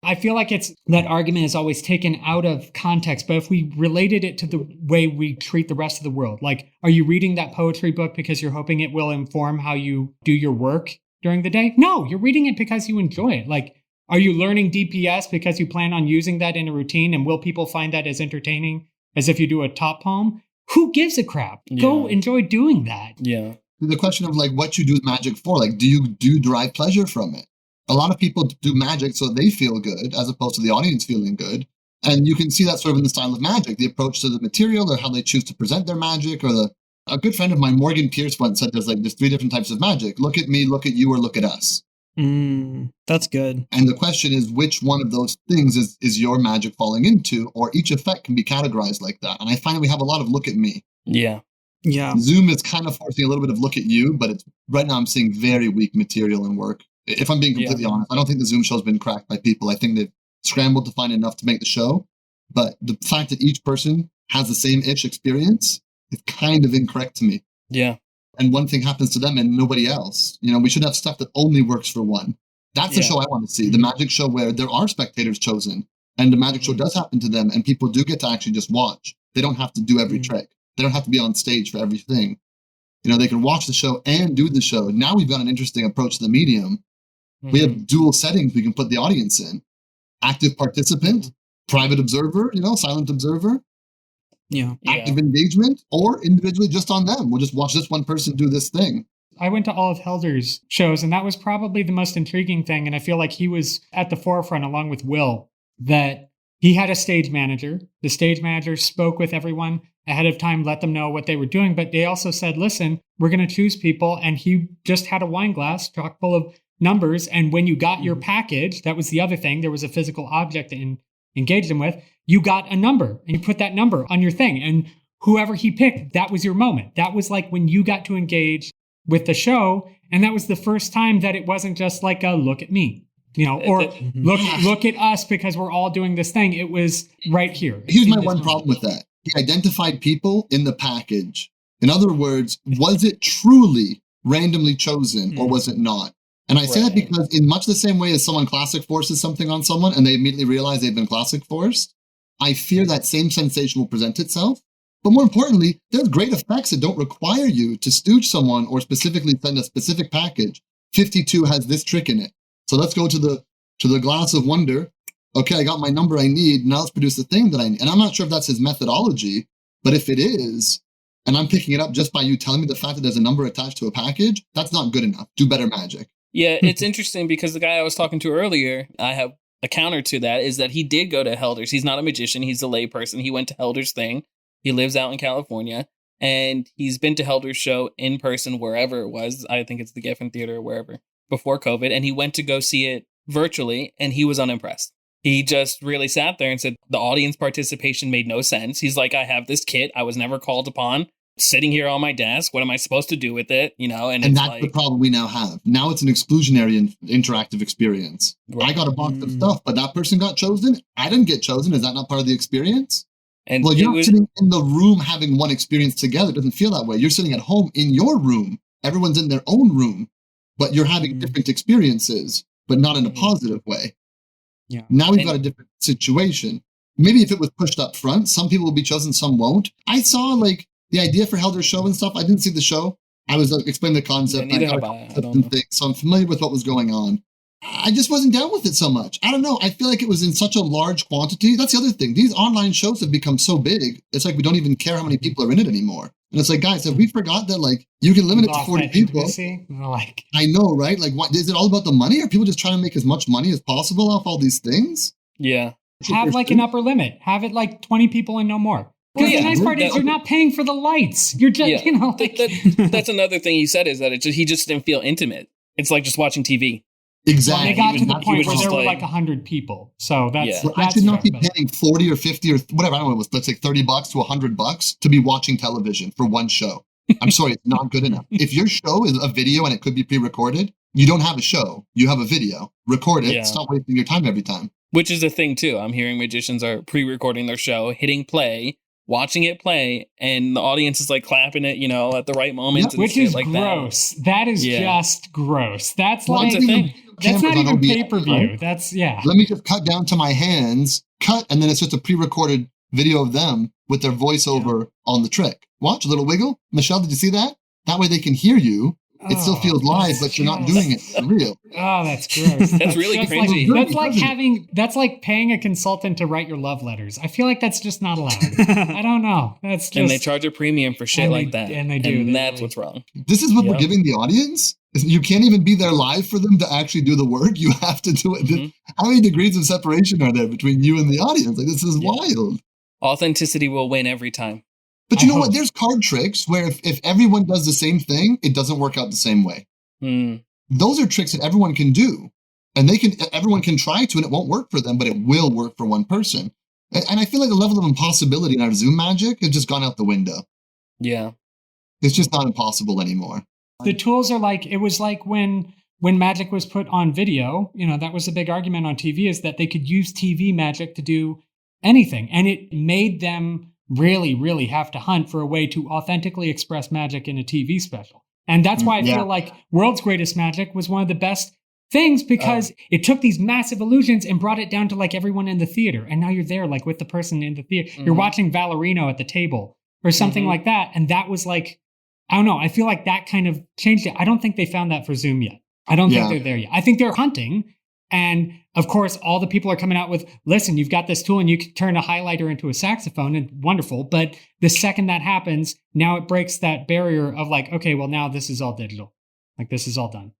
I feel like that argument is always taken out of context, but if we related it to the way we treat the rest of the world, like, are you reading that poetry book because you're hoping it will inform how you do your work during the day? No, you're reading it because you enjoy it. Like, are you learning DPS because you plan on using that in a routine, and will people find that as entertaining as if you do a top poem? Who gives a crap? Go enjoy doing that. Yeah. The question of like what you do magic for, like, do you derive pleasure from it? A lot of people do magic so they feel good as opposed to the audience feeling good. And you can see that sort of in the style of magic, the approach to the material or how they choose to present their magic. Or a good friend of mine, Morgan Pierce, once said there's 3 different types of magic. Look at me, look at you, or look at us. That's good. And the question is, which one of those things is your magic falling into, or each effect can be categorized like that. And I find we have a lot of look at me. Yeah. Yeah. Zoom is kind of forcing a little bit of look at you, but it's right now I'm seeing very weak material and work. If I'm being completely honest, I don't think the Zoom show's been cracked by people. I think they've scrambled to find enough to make the show. But the fact that each person has the same-ish experience is kind of incorrect to me. Yeah. And one thing happens to them and nobody else. We should have stuff that only works for one. That's the show I want to see. The magic show where there are spectators chosen and the magic show does happen to them and people do get to actually just watch. They don't have to do every trick. They don't have to be on stage for everything. They can watch the show and do the show. Now we've got an interesting approach to the medium. We have dual settings we can put the audience in. Active participant, private observer, silent observer. Yeah. Active engagement, or individually just on them. We'll just watch this one person do this thing. I went to all of Helder's shows, and that was probably the most intriguing thing. And I feel like he was at the forefront, along with Will, that he had a stage manager. The stage manager spoke with everyone ahead of time, let them know what they were doing. But they also said, listen, we're going to choose people. And he just had a wine glass chock full of numbers. And when you got your package, that was the other thing. There was a physical object to engage them with. You got a number and you put that number on your thing. And whoever he picked, that was your moment. That was like when you got to engage with the show. And that was the first time that it wasn't just like a look at me, or look at us because we're all doing this thing. It was right here. Here's my one problem with that. He identified people in the package. In other words, was it truly randomly chosen or was it not? And I say that because in much the same way as someone classic forces something on someone and they immediately realize they've been classic forced, I fear that same sensation will present itself. But more importantly, there's great effects that don't require you to stooge someone or specifically send a specific package. 52 has this trick in it. So let's go to the glass of wonder. Okay, I got my number I need. Now let's produce the thing that I need. And I'm not sure if that's his methodology, but if it is, and I'm picking it up just by you telling me the fact that there's a number attached to a package, that's not good enough. Do better magic. Yeah, it's interesting because the guy I was talking to earlier, I have a counter to that, is that he did go to Helder's. He's not a magician. He's a lay person. He went to Helder's thing. He lives out in California, and he's been to Helder's show in person wherever it was. I think it's the Griffith Theater or wherever before COVID. And he went to go see it virtually, and he was unimpressed. He just really sat there and said the audience participation made no sense. He's like, I have this kit I was never called upon, sitting here on my desk. What am I supposed to do with it? And that's like the problem we now have. Now it's an exclusionary and interactive experience. Right. I got a box of stuff, but that person got chosen. I didn't get chosen. Is that not part of the experience? And well, you're not sitting in the room having one experience together. It doesn't feel that way. You're sitting at home in your room. Everyone's in their own room, but you're having different experiences, but not in a positive way. Yeah. Now we've got a different situation. Maybe if it was pushed up front, some people will be chosen, some won't. I saw the idea for Helder's show and stuff. I didn't see the show. I was explaining the concept. I don't know. So I'm familiar with what was going on. I just wasn't down with it so much. I don't know. I feel like it was in such a large quantity. That's the other thing. These online shows have become so big. It's like we don't even care how many people are in it anymore. And it's like, guys, have we forgot that you can limit it to 40 people? I know, right? What is it all about the money? Are people just trying to make as much money as possible off all these things? Yeah. Have an upper limit. Have it 20 people and no more. Because the nice part is you're not paying for the lights. You're just, that's another thing he said is that he just didn't feel intimate. It's like just watching TV. Exactly. They got to the point where there were 100 people. So that's... Well, I should not be paying 40 or 50 or whatever, I don't know, it was, let's say $30 to $100 to be watching television for one show. I'm sorry, it's not good enough. If your show is a video and it could be pre-recorded, you don't have a show. You have a video. Record it. Stop wasting your time every time. Which is a thing, too. I'm hearing magicians are pre-recording their show, hitting play, watching it play, and the audience is clapping it, at the right moments. Which is gross. That is just gross. That's that's not even pay-per-view. Right? That's, Let me just cut down to my hands, and then it's just a pre-recorded video of them with their voiceover on the trick. Watch, a little wiggle. Michelle, did you see that? That way they can hear you. It still feels live, but you're not doing it for real. Oh, that's gross. That's really cringy. That's like paying a consultant to write your love letters. I feel like that's just not allowed. I don't know. That's just... And they charge a premium for shit like that. And they do. And that's what's wrong. This is what we're giving the audience? You can't even be there live for them to actually do the work. You have to do it. Mm-hmm. How many degrees of separation are there between you and the audience? This is wild. Authenticity will win every time. But you know what? There's card tricks where if everyone does the same thing, it doesn't work out the same way. those are tricks that everyone can do. And everyone can try to, and it won't work for them, but it will work for one person. And I feel like the level of impossibility in our Zoom magic has just gone out the window. Yeah. It's just not impossible anymore. The tools are like, it was like when magic was put on video, that was a big argument on TV, is that they could use TV magic to do anything. And it made them really, really have to hunt for a way to authentically express magic in a TV special. And that's why I feel like World's Greatest Magic was one of the best things, because it took these massive illusions and brought it down to like everyone in the theater. And now you're there like with the person in the theater. Mm-hmm. You're watching Valerino at the table or something like that. And that was like, I don't know. I feel like that kind of changed it. I don't think they found that for Zoom yet. I don't think they're there yet. I think they're hunting. And of course, all the people are coming out with, listen, you've got this tool and you can turn a highlighter into a saxophone, and wonderful. But the second that happens, now it breaks that barrier of like, okay, well, now this is all digital. Like this is all done.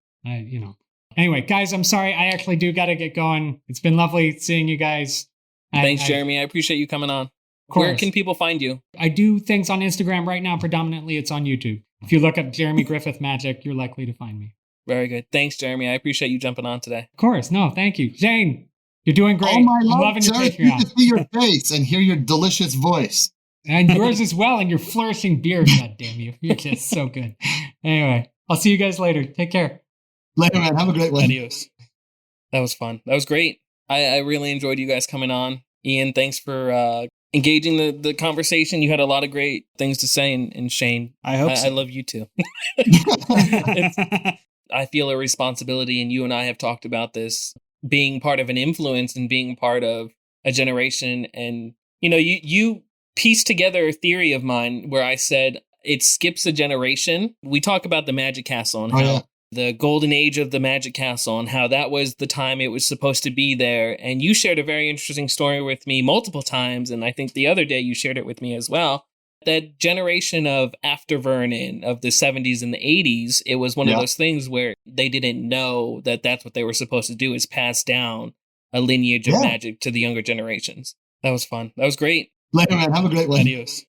Anyway, guys, I'm sorry. I actually do got to get going. It's been lovely seeing you guys. Thanks, Jeremy. I appreciate you coming on. Where can people find you? I do things on Instagram right now. Predominantly, it's on YouTube. If you look up Jeremy Griffith Magic, you're likely to find me. Very good. Thanks, Jeremy. I appreciate you jumping on today. Of course. No, thank you. Jane, you're doing great. Oh, my love, loving your Good to see your face and hear your delicious voice. And yours as well, and your flourishing beard. God damn you. You're just so good. Anyway, I'll see you guys later. Take care. Later, man. Have a great one. Adios. That was fun. That was great. I really enjoyed you guys coming on. Ian, thanks for engaging the conversation. You had a lot of great things to say, and Shane, I hope so. I love you too. I feel a responsibility, and you and I have talked about this, being part of an influence and being part of a generation. And, you pieced together a theory of mine where I said it skips a generation. We talk about the Magic Castle and how the golden age of the Magic Castle and how that was the time it was supposed to be there. And you shared a very interesting story with me multiple times. And I think the other day you shared it with me as well. That generation of after Vernon of the 70s and the 80s, it was one of those things where they didn't know that that's what they were supposed to do, is pass down a lineage of magic to the younger generations. That was fun. That was great. Later, man. Have a great one. Adios.